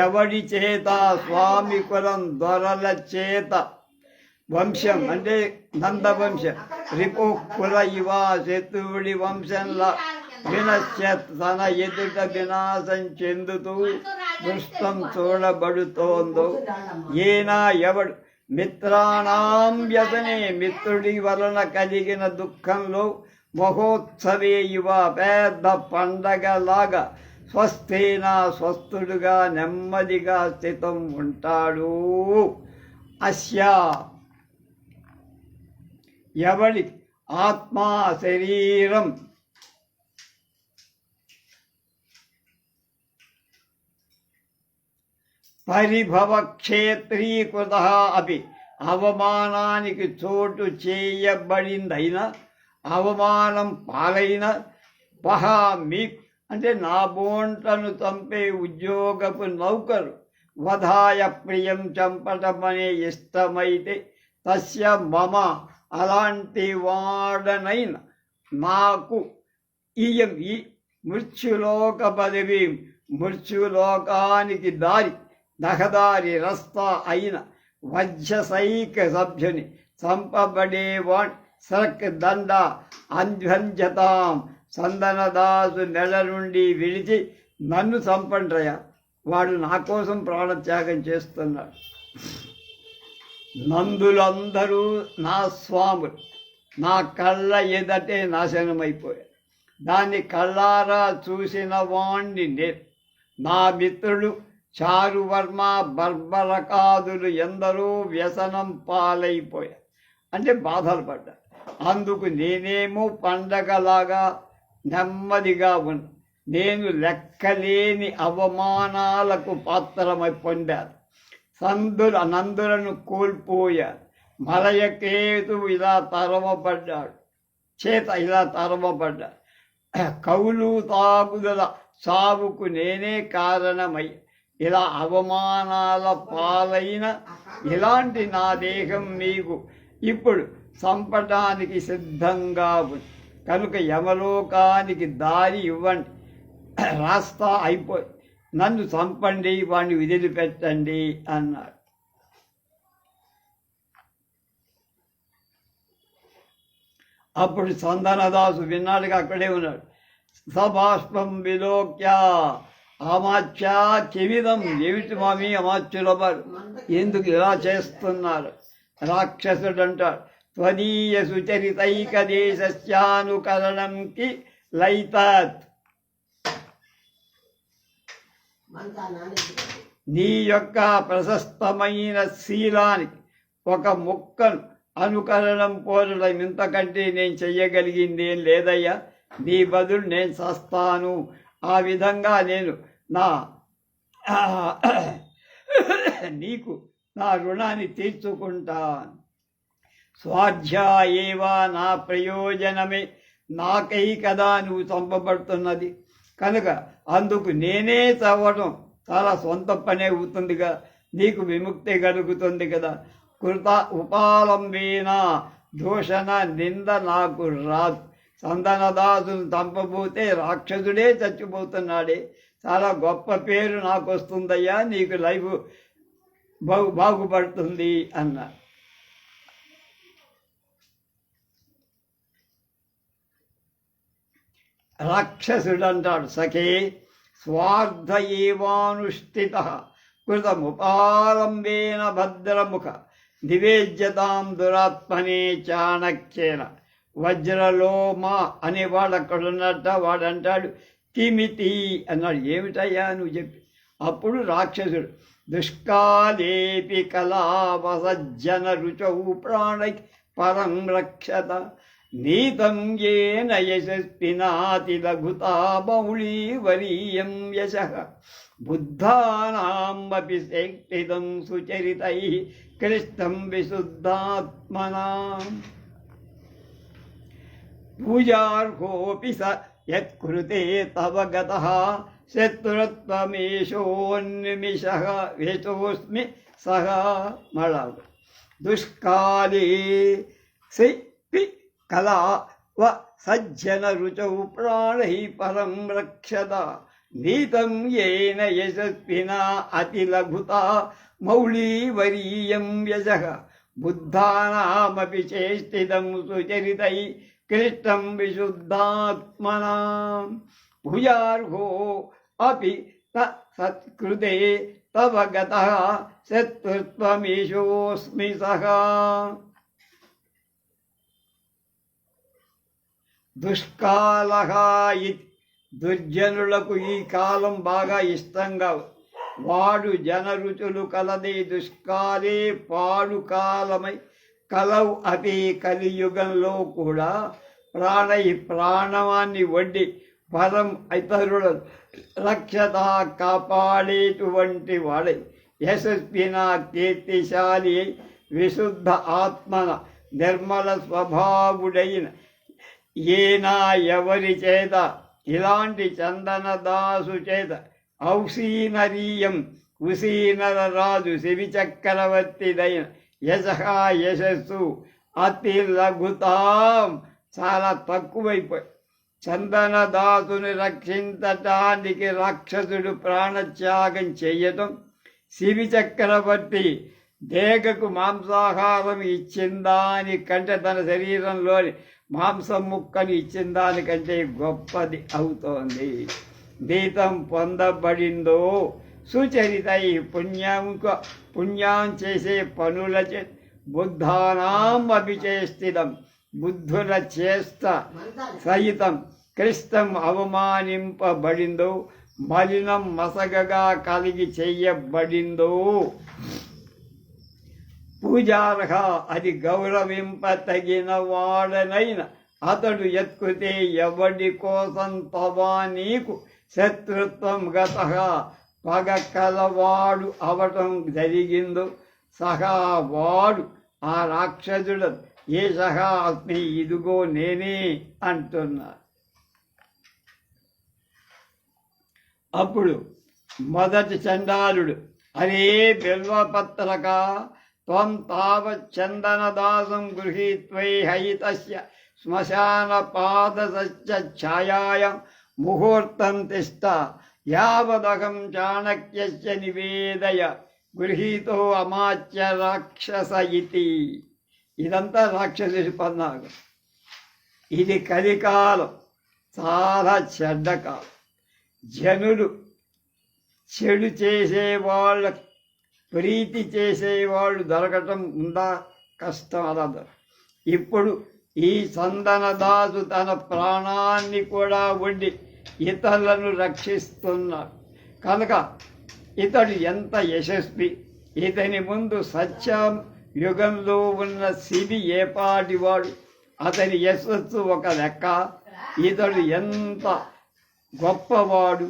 ఎవడి చేత స్వామి కులం దొరల చేత వంశం అంటే నందవంశం రిపు కుల ఇవా శత్రువుడి వంశంలా వినశ్యత్ తన ఎదుట వినాశం చెందుతూ దృష్టం చూడబడుతోందో ఏనా ఎవడు మిత్రాణం వ్యసనే మిత్రుడి వలన కలిగిన దుఃఖంలో మహోత్సవే ఇవ పెద్ద పండగలాగా స్వస్థేనా స్వస్థుడుగా నెమ్మదిగా స్థితం ఉంటాడు. అస్యా ఎవడి ఆత్మా శరీరం పరిభవక్షేత్రీకృత అపి అవమానానికి చోటు చేయబడిందైనా అవమానం పాలైన పహామి అంటే నా బోంటను చంపే ఉద్యోగపు నౌకరు వధాయ ప్రియం చంపటమనే ఇష్టమైతే తస్య మమ అలాంటి వాడనైన నాకు ఇయం ఈ మృత్యులోక పదవి మృత్యులోకానికి దారి దహదారి రస్తా అయిన వజ్రసైక సభ్యుని చంపబడేవాణ్ సరక్ దండ అంధ్వంజతాం సందనదాసు నెల నుండి విడిచి నన్ను చంపండ్రయ్యా, వాడు నా కోసం ప్రాణత్యాగం చేస్తున్నాడు. నందులందరూ నా స్వాములు నా కళ్ళ ఎదటే నాశనమైపోయారు. దాన్ని కళ్ళారా చూసిన వాణ్ణి నేను. నా మిత్రుడు చారువర్మ బర్బరకాదులు ఎందరో వ్యసనం పాలైపోయారు అంటే బాధలు పడ్డారు. అందుకు నేనేమో పండగలాగా నెమ్మదిగా ఉన్నా. నేను లెక్కలేని అవమానాలకు పాత్రమై పొందాను. నందులను కోల్పోయాను. మలయకేతు ఇలా తరమపడ్డాడు, చేత ఇలా తరమపడ్డాడు. కవులు తాగుదల సావుకు నేనే కారణమై ఇలా అవమానాల పాలైన ఇలాంటి నా దేహం మీకు ఇప్పుడు చంపటానికి సిద్ధంగా ఉంది. కనుక యమలోకానికి దారి ఇవ్వండి, రాస్తా అయిపోయి నన్ను చంపండి, వాడిని వదిలిపెట్టండి అన్నాడు. అప్పుడు సందనదాసు విన్నాడుగా, అక్కడే ఉన్నాడు. సభాష్పం విలోక్య అమాత్య కిమిదం, ఏమిటి మామి అమాత్యుల వారు ఎందుకు ఇలా చేస్తున్నారు? రాక్షసుడు అంటాడు, త్వదీయ సుచరితైక దేశానుకరణం కి లైతాత్, నీ యొక్క ప్రశస్తమైన శీలానికి ఒక ముక్కను అనుకరణం పోరడం ఇంతకంటే నేను చెయ్యగలిగింది ఏం లేదయ్యా. నీ బదులు నేను చస్తాను. ఆ విధంగా నేను నీకు నా రుణాన్ని తీర్చుకుంటాను. స్వాధ్యాయేవా నా ప్రయోజనమే, నాకై కదా నువ్వు చంపబడుతున్నది. కనుక అందుకు నేనే చదవడం చాలా సొంత పనే అవుతుందిగా, నీకు విముక్తి కలుగుతుంది కదా. కృత ఉపాలంబేన దూషణ నింద నాకు రాదు. సందనదాసును చంపబోతే రాక్షసుడే చచ్చిపోతున్నాడే, చాలా గొప్ప పేరు నాకు వస్తుందయ్యా. నీకు లైఫ్ బాగుపడుతుంది అన్నారు. రాక్షసుడంటాడు, సఖే స్వార్థ ఏవానుష్ఠిత కృతముపాలంబేన భద్రముఖ నివేద్యతాం దురాత్మనే చాణక్యేన. వజ్రలోమ అనే వాడు అక్కడున్నట్ట. వాడంటాడు, కిమితి అన్నాడు. ఏమిటయ్యా నువ్వు చెప్పి? అప్పుడు రాక్షసుడు, దుష్కాలేపి కళావసజ్జన రుచౌ ప్రాణై పరం రక్షత నీతం ఏన యశస్వినాతి లఘుతా బౌళీవరీయం యశః బుద్ధానామపి శక్తిదం సుచరితై కృష్టం విశుద్ధాత్మనాం. పూజార్హోపి స యత్కృతే తవ గతః శత్రుత్వమేషోన్నిమిషః వేషోస్మి సహ. మళ్ళా దుష్కాలే శక్తి కళా వ సజ్జన రుచౌ ప్రాణై పరం రక్షత నీతం ఏన యశస్వినా అతిలఘుతా మౌళీవరీయం యశః బుద్ధానామపి చేష్టిదం సుచరితై కృష్టం విశుద్ధాత్మనాం. భూయార్హో అపి సత్కృతే తవ గతః శత్రుత్వమీశోస్మి సహ. దుష్కాలః ఇతి దుర్జనులకు ఈ కాలం బాగా ఇష్టంగా వాడు జనరుచులు కలది. దుష్కాలే పాడు కాలమై కలవు అతి కలియుగంలో కూడా ప్రాణై ప్రాణవాన్ని వడ్డి పరం ఇతరుల రక్షత కాపాడేటువంటి వాడై యశస్విన కీర్తిశాలి విశుద్ధ ఆత్మన నిర్మల స్వభావుడైన ఏనా ఎవరి చేత ఇలాంటి చందనదాసు చేత ఔసీనరీయం ఉసీనర రాజు శివి చక్రవర్తిదైన యశః యశస్సు అతి లఘుతాం చాలా తక్కువైపోయి. చందనదాసుని రక్షించటానికి రాక్షసుడు ప్రాణత్యాగం చెయ్యటం, శివి చక్రవర్తి దేగకు మాంసాహారం ఇచ్చిన దానికంటే తన శరీరంలోని మాంసం ముక్కని ఇచ్చిన దానికంటే గొప్పది అవుతోంది. దీతం పొందబడిందో సుచరితై పుణ్యం చేసే పనుల బుద్ధానాం అభిచేష్టితం బుద్ధుల చేష్ట సహితం క్లిష్టం అవమానింపబడిందో మలినం మసగగా కలిగి చెయ్యబడిందో పూజార్హ అది గౌరవింపతగిన వాడనైన అతడు యత్కృతే ఎవడి కోసం తవా నీకు శత్రుత్వం గతః పగ కలవాడు అవటం జరిగిందో సహా వాడు ఆ రాక్షసుడు ఏషః అస్మి ఇదిగో నేనే అంటున్నా. అప్పుడు మొదటి చండాలుడు, అరే బిల్వపత్రక త్వం తావచ్చందనదాసం గృహీత్వైహైతస్య శ్మశానపాదసస్య ఛాయాయాం ముహూర్తం తిష్ట యావదహం చాణక్యస్య నివేదయ గృహీతో అమాత్య రాక్షస ఇతి. ఇదంతా రాక్షసుడి పన్నాగం. ఇది కలికాలం, చాలా చెడ్డ కాలం. జనులు చెడు చేసేవాళ్ళ ప్రీతి చేసేవాళ్ళు దొరకటం ఉందా? కష్టం. అలా ఇప్పుడు ఈ చందనదాసు తన ప్రాణాన్ని కూడా వండి ఇతరులను రక్షిస్తున్నాడు కనుక ఇతడు ఎంత యశస్వి. ఇతని ముందు సత్యం యుగంలో ఉన్న శివి ఏపాటివాడు, అతని యశస్సు ఒక లెక్క. ఇతడు ఎంత గొప్పవాడు.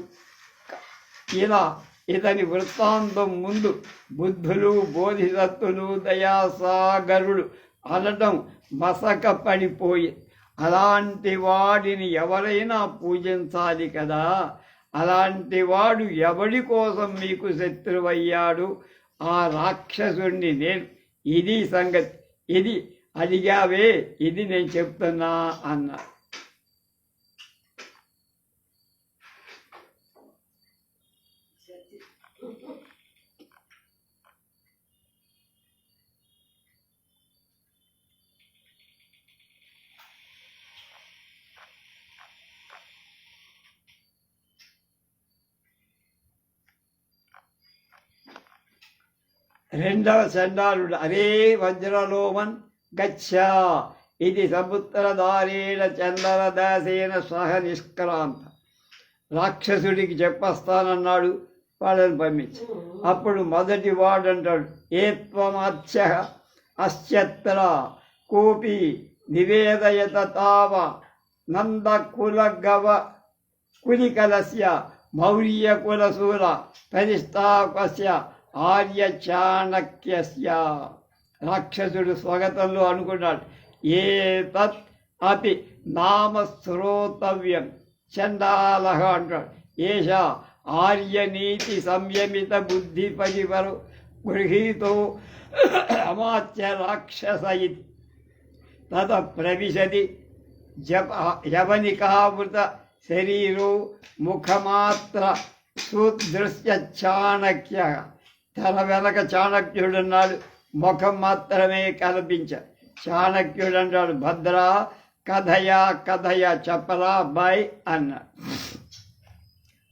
ఇలా ఇతని వృత్తాంతం ముందు బుద్ధులు బోధిసత్తులు దయాసాగరుడు అనడం మసక పడిపోయి, అలాంటి వాడిని ఎవరైనా పూజించాలి కదా. అలాంటి వాడు ఎవడి కోసం మీకు శత్రువయ్యాడు? ఆ రాక్షసుణ్ణి నేను, ఇది సంగతి, ఇది అడిగావే, ఇది నేను చెప్తున్నా అన్నా. రెండవ చండాలుడు అరే వజ్రలోమన్ గచ్చ ఇది సముద్రధారేణ చందరదాసేన సహ నిష్క్రాంత. రాక్షసుడికి చెప్పొస్తానన్నాడు, వాళ్ళని పంపించి. అప్పుడు మొదటి వాడు అంటాడు, ఏత్వమత్య అశ్చత్ర కోపి నివేదయత తావ నందకులగవ కులికలస్య మౌర్యకులశూల పరిష్టాపస్య ఆర్య చాణక్యస్య. రాక్షసుడు స్వాగతంలో అనుకున్నాడు, ఏ తత్ అపి నామ శ్రోతవ్యం చండాలహ అంటాడు. ఏష ఆర్యనీతి సంయమిత బుద్ధి పరివరు గృహీతో అమాత్య రాక్షస ఇది. తత ప్రవిశతి యవనికావృత శరీరో ముఖమాత్ర సుదృశ్య చాణక్య. తన వెనక చాణక్యుడున్నాడు, ముఖం మాత్రమే కల్పించ. చాణక్యుడు అంటాడు, భద్రా కథయా కథయా చెప్పరా బాయ్ అన్నాడు.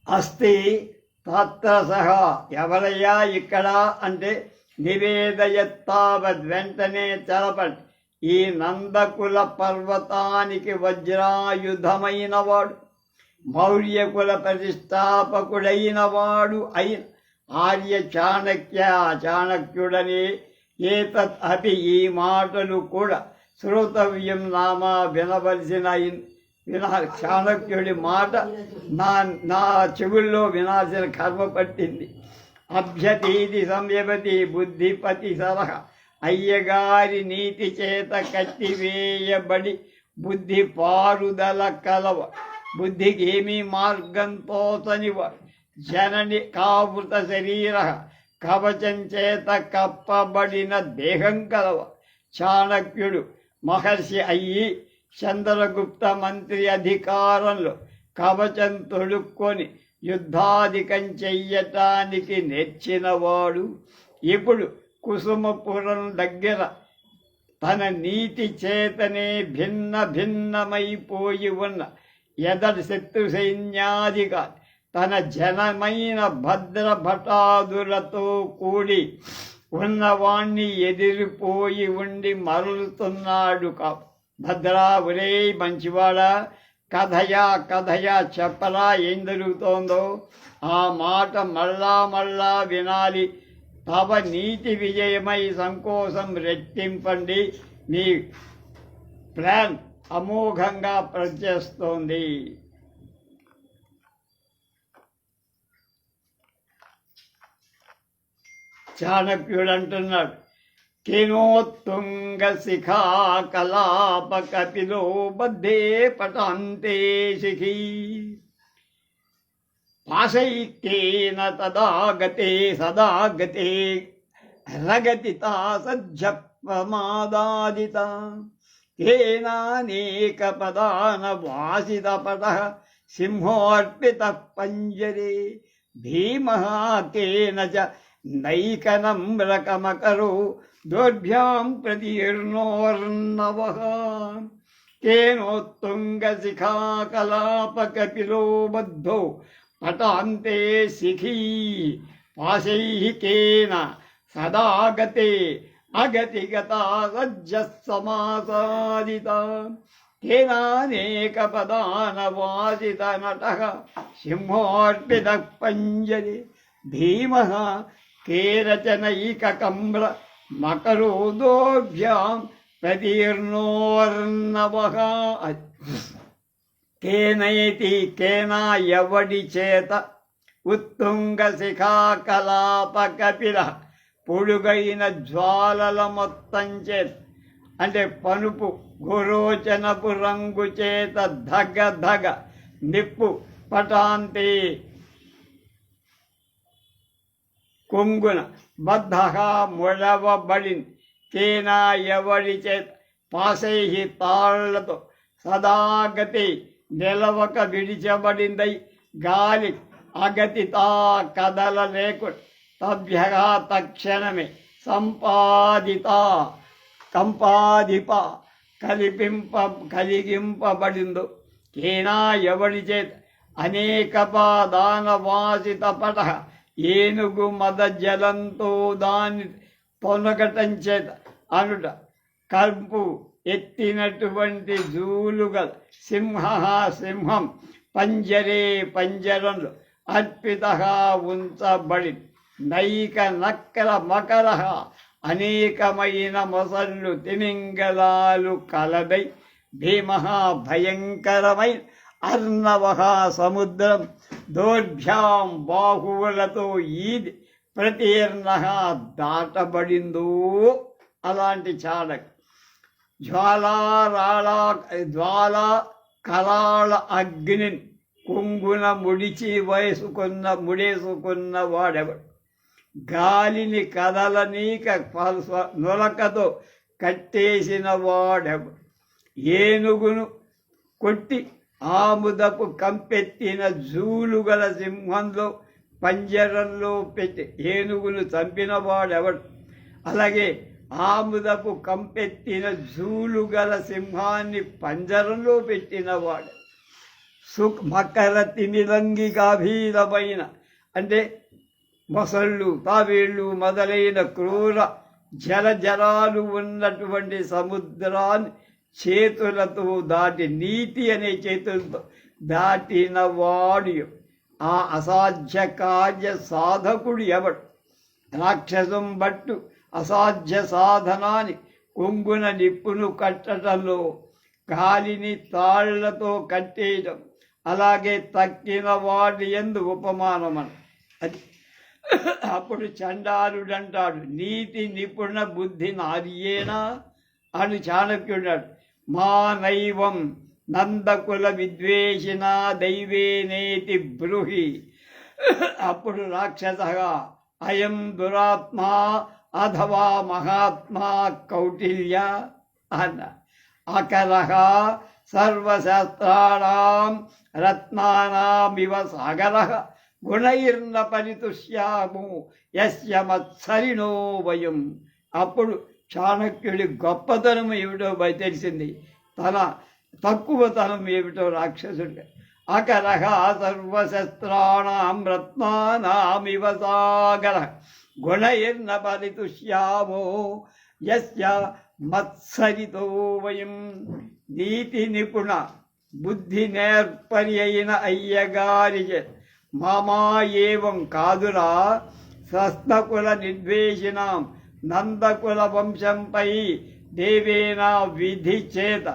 అస్తి తత్ర సహా ఎవరయ్యా ఇక్కడ అంటే నివేదయత్తావద్ వెంటనే తెలపండి. ఈ నందకుల పర్వతానికి వజ్రాయుధమైన వాడు, మౌర్యకుల ప్రతిష్టాపకుడైన వాడు అయిన ఆర్య చాణక్య చాణక్యుడని. ఏతత్ అపి ఈ మాటలు కూడా శ్రోతవ్యం నామా వినవలసిన చాణక్యుడి మాట నా చెవుల్లో వినాల్సిన కర్మ పట్టింది. అభ్యతీతి సంయమతి బుద్ధిపతి సలహ అయ్యగారి నీతి చేత కట్టివేయబడి బుద్ధి పారుదల కలవ. బుద్ధికి ఏమీ మార్గం తోచనివాడు. జనని కావృత శరీర కవచం చేత కప్పబడిన దేహం కలవ. చాణక్యుడు మహర్షి అయ్యి చంద్రగుప్త మంత్రి అధికారంలో కవచం తొడుక్కొని యుద్ధాధికం చెయ్యటానికి నేర్చినవాడు. ఇప్పుడు కుసుమపురం దగ్గర తన నీతి చేతనే భిన్న భిన్నమైపోయి ఉన్న ఎదటి శత్రు సైన్యాధిగా తన జనమైన భద్ర భటాదులతో కూడి ఉన్నవాణ్ణి ఎదిరిపోయి ఉండి మరలుతున్నాడు. భద్రా ఒరే మంచివాడా, కథయా కథయా చెప్పరా ఏం జరుగుతోందో. ఆ మాట మళ్ళా మళ్ళా వినాలి. తవ నీతి విజయమై సంకోచం రెట్టింపండి. మీ ప్లాన్ అమోఘంగా పనిచేస్తోంది. చాణక్యుడు అంటున్నాడు, కినోత్తుంగ శిఖా కలాప కపిలో బద్ధే పటాంతే శిఖీ పాశైకేన తదాగతే సదాగతే రగతితా సజ్జప్రమాదాదిత కేనానేక పదాన వాసిత పటః సింహోర్పిత పంజరే భీమః కేన చ నైకనమ్రకమకరో దోర్భ్యాం ప్రతీర్ణోర్ణవః కేనోత్తుంగశిఖాకలాపకపిలో బద్ధో పటాంతే శిఖీ పాశైః కేన సదాగతే అగతిగతా సజ్జస్సమాసాదితా కేనానేక పదాన వాసిత నటః సింహోర్పితః పంజరే భీమః కేరచనైకకమ్ర మకరోదోభ్యాం ప్రతీర్ణోర్ణవః. కేనైతి కేనా ఎవడి చేత ఉత్తుంగ శిఖాకలాప కపిల పొడుగైన జ్వాలల మొత్తం చేత అంటే పనుపు గోరోచనపు రంగు చేత ధగ ధగ నిప్పు పటాంతే కొంగున బద్ధగా మొడవబడింది. కేనా ఎవడి చేత పాశై తాళ్లతో సదాగతి నిలవక విడిచబడిందై గాలి అగతితా కదల లేకుండా తభ్యగా తక్షణమే సంపాదిత కంపాదిప కలిగింపబడిందో. కేనా ఎవడి చేత అనేక పాదాన వాసిత పట ఏనుగు మద జలంతో దాని తొనకటం చేత అనుట కర్పు ఎత్తినటువంటి జూలుగల సింహం పంజరే పంజరంలో అర్పిత ఉంచబడి నైక నక్కల మకర అనేకమైన మొసళ్ళు తిమింగలాలు కలదై భీమ భయంకరమైన అర్ణవ సముద్రం దోర్భ్యాం బాహువులతో ఈది ప్రతీర్ణ దాటబడిందో అలాంటి చాడక జ్వాల కరాళ అగ్నిని కొంగున ముడేసుకున్న వాడెవడు గాలిని కదలనీక నులకతో కట్టేసిన వాడెవడు ఏనుగును కొట్టి ఆముదపు కంపెత్తిన జూలుగల సింహంలో పంజరంలో పెట్టి ఏనుగును చంపిన వాడెవడు అలాగే ఆముదపు కంపెత్తిన జూలుగల సింహాన్ని పంజరంలో పెట్టినవాడు మకర తిమిలంగి గాభీరమైన అంటే మొసళ్ళు తాబేళ్ళు మొదలైన క్రూర జలజరాలు ఉన్నటువంటి సముద్రాన్ని చేతులతో దాటి నీతి అనే చేతులతో దాటిన వాడు ఆ అసాధ్య కార్య సాధకుడు ఎవడు రాక్షసం బట్టు అసాధ్య సాధనాన్ని కొంగున నిప్పును కట్టడంలో గాలిని తాళ్లతో కట్టేయడం అలాగే తక్కిన వాటి యందు ఉపమానమని అది అప్పుడు చండాలుడంటాడు నీతి నిపుణ బుద్ధి నాదియేనా అని చాణక్యుడాడు మా నైవం నందకుల విద్వేషిన దైవేనేతి బ్రూహి అప్పుడు రాక్షసగా అయం దురాత్మా అథవా మహాత్మా కౌటిల్య అన్న అకలహ సర్వశాస్త్రాణం రత్నానామివ సాగరః గుణైర్న పరితుష్యాము యస్య మత్సరిణో వయం అప్పుడు చాణక్యుడి గొప్పతనం ఏమిటో తెలిసింది తన తక్కువతనం ఏమిటో రాక్షసుడిగా అకలహ సర్వశస్త్రాణం రత్నానామివ సాగరః గుణైర్న పరితుష్యామో యస్య మత్సరితో వయం నీతి నిపుణ బుద్ధి నేర్పరి అయిన అయ్యగారి మామా ఏవం కాదురా స్వస్థకుల నిర్వేషిణం నందకుల వంశంపై దేవేనా విధి చేత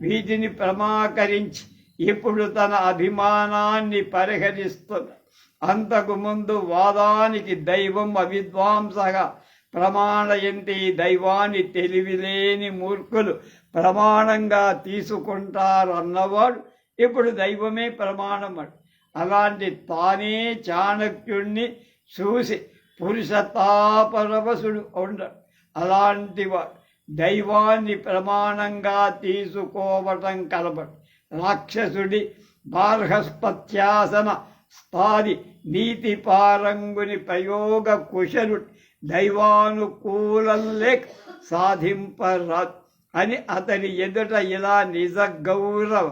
వీటిని ప్రమాకరించి ఇప్పుడు తన అభిమానాన్ని పరిహరిస్తుంది అంతకు ముందు వాదానికి దైవం అవిద్వాంసగా ప్రమాణయంతి దైవాన్ని తెలివిలేని మూర్ఖులు ప్రమాణంగా తీసుకుంటారు అన్నవాడు ఇప్పుడు దైవమే ప్రమాణమడు అలాంటి తానే చాణక్యుణ్ణి చూసి పురుషతాపరవశుడు ఉండడు అలాంటి వాడు దైవాన్ని ప్రమాణంగా తీసుకోవటం కలబడు రాక్షసుడి బార్హస్పత్యాసన స్థాది నీతి పారంగుని ప్రయోగ కుశలుడు దైవానుకూలం లేక సాధింపరాదు అని అతని ఎదుట ఇలా నిజ గౌరవ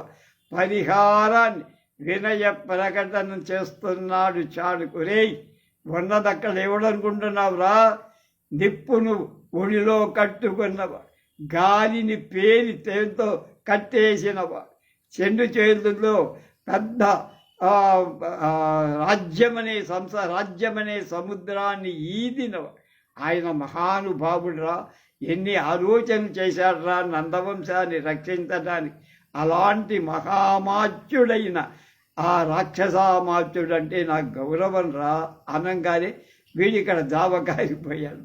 పరిహారాన్ని వినయ ప్రకటన చేస్తున్నాడు చాణుకురే ఉన్నదక్కడ ఎవడనుకుంటున్నావురా నిప్పును ఒడిలో కట్టుకున్నవా గాలిని పేలి తేలితో కట్టేసినవా చెండు చేతుల్లో పెద్ద రాజ్యమనే సముద్రాన్ని ఈదినవా ఆయన మహానుభావుడురా ఎన్ని ఆలోచనలు చేశాడురా నందవంశాన్ని రక్షించడానికి అలాంటి మహామాత్యుడైన ఆ రాక్షసామాత్యుడు అంటే నాకు గౌరవం రా అనంగానే వీడిక్కడ జావకారిపోయాడు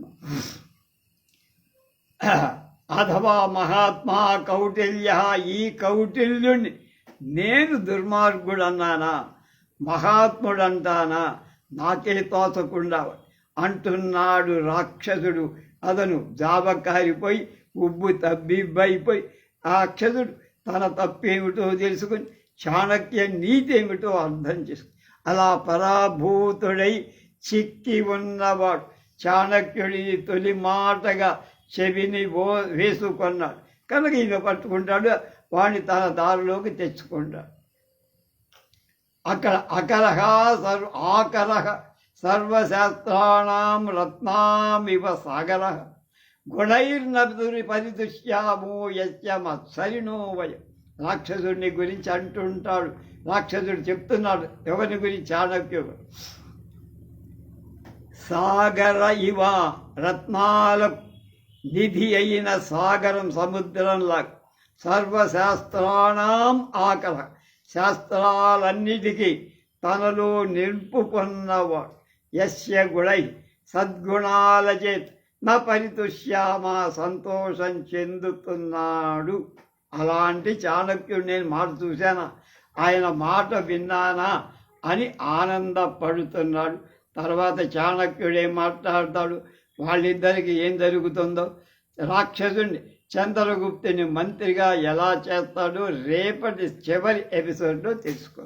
అథవా మహాత్మా కౌటిల్య ఈ కౌటిల్యుణ్ణి నేను దుర్మార్గుడు అన్నానా మహాత్ముడు అంటానా నాకే తోచకుండా అంటున్నాడు రాక్షసుడు అతను జాబకారిపోయి ఉబ్బు తబ్బిబ్బైపోయి ఆ రాక్షసుడు తన తప్పేమిటో తెలుసుకుని చాణక్య నీతి ఏమిటో అర్థం చేసుకుని అలా పరాభూతుడై చిక్కి ఉన్నవాడు చాణక్యుడిని తొలి మాటగా చెవిని వేసుకున్నాడు కనుక ఈయన పట్టుకుంటాడు వాడిని తన దారిలోకి తెచ్చుకుంటాడు అక్కడ ఆకరహ సర్వశాస్త్రాణం రత్నామివ సాగర గుణైర్నదురి పరిదుష్యామో యస్య మత్సరిణో వయం. రాక్షసుడిని గురించి అంటుంటాడు. రాక్షసుడు చెప్తున్నాడు ఎవరి గురించి? చాణక్యుడు. సాగర ఇవ, రత్నాల నిధి అయిన సాగరం, సముద్రంలా. సర్వశాస్త్రాణం ఆకల, శాస్త్రాలన్నిటికీ తనలో నింపుకున్నవాడు. యస్య గుణై, సద్గుణాల చేత నా పరితుష్యామ, సంతోషం చెందుతున్నాడు. అలాంటి చాణక్యుడు నేను మాట చూశానా, ఆయన మాట విన్నానా అని ఆనందపడుతున్నాడు. తర్వాత చాణక్యుడు ఏం మాట్లాడతాడు, వాళ్ళిద్దరికి ఏం జరుగుతుందో, రాక్షసుని చంద్రగుప్తుని మంత్రిగా ఎలా చేస్తాడో రేపటి చివరి ఎపిసోడ్లో తెలుసుకో.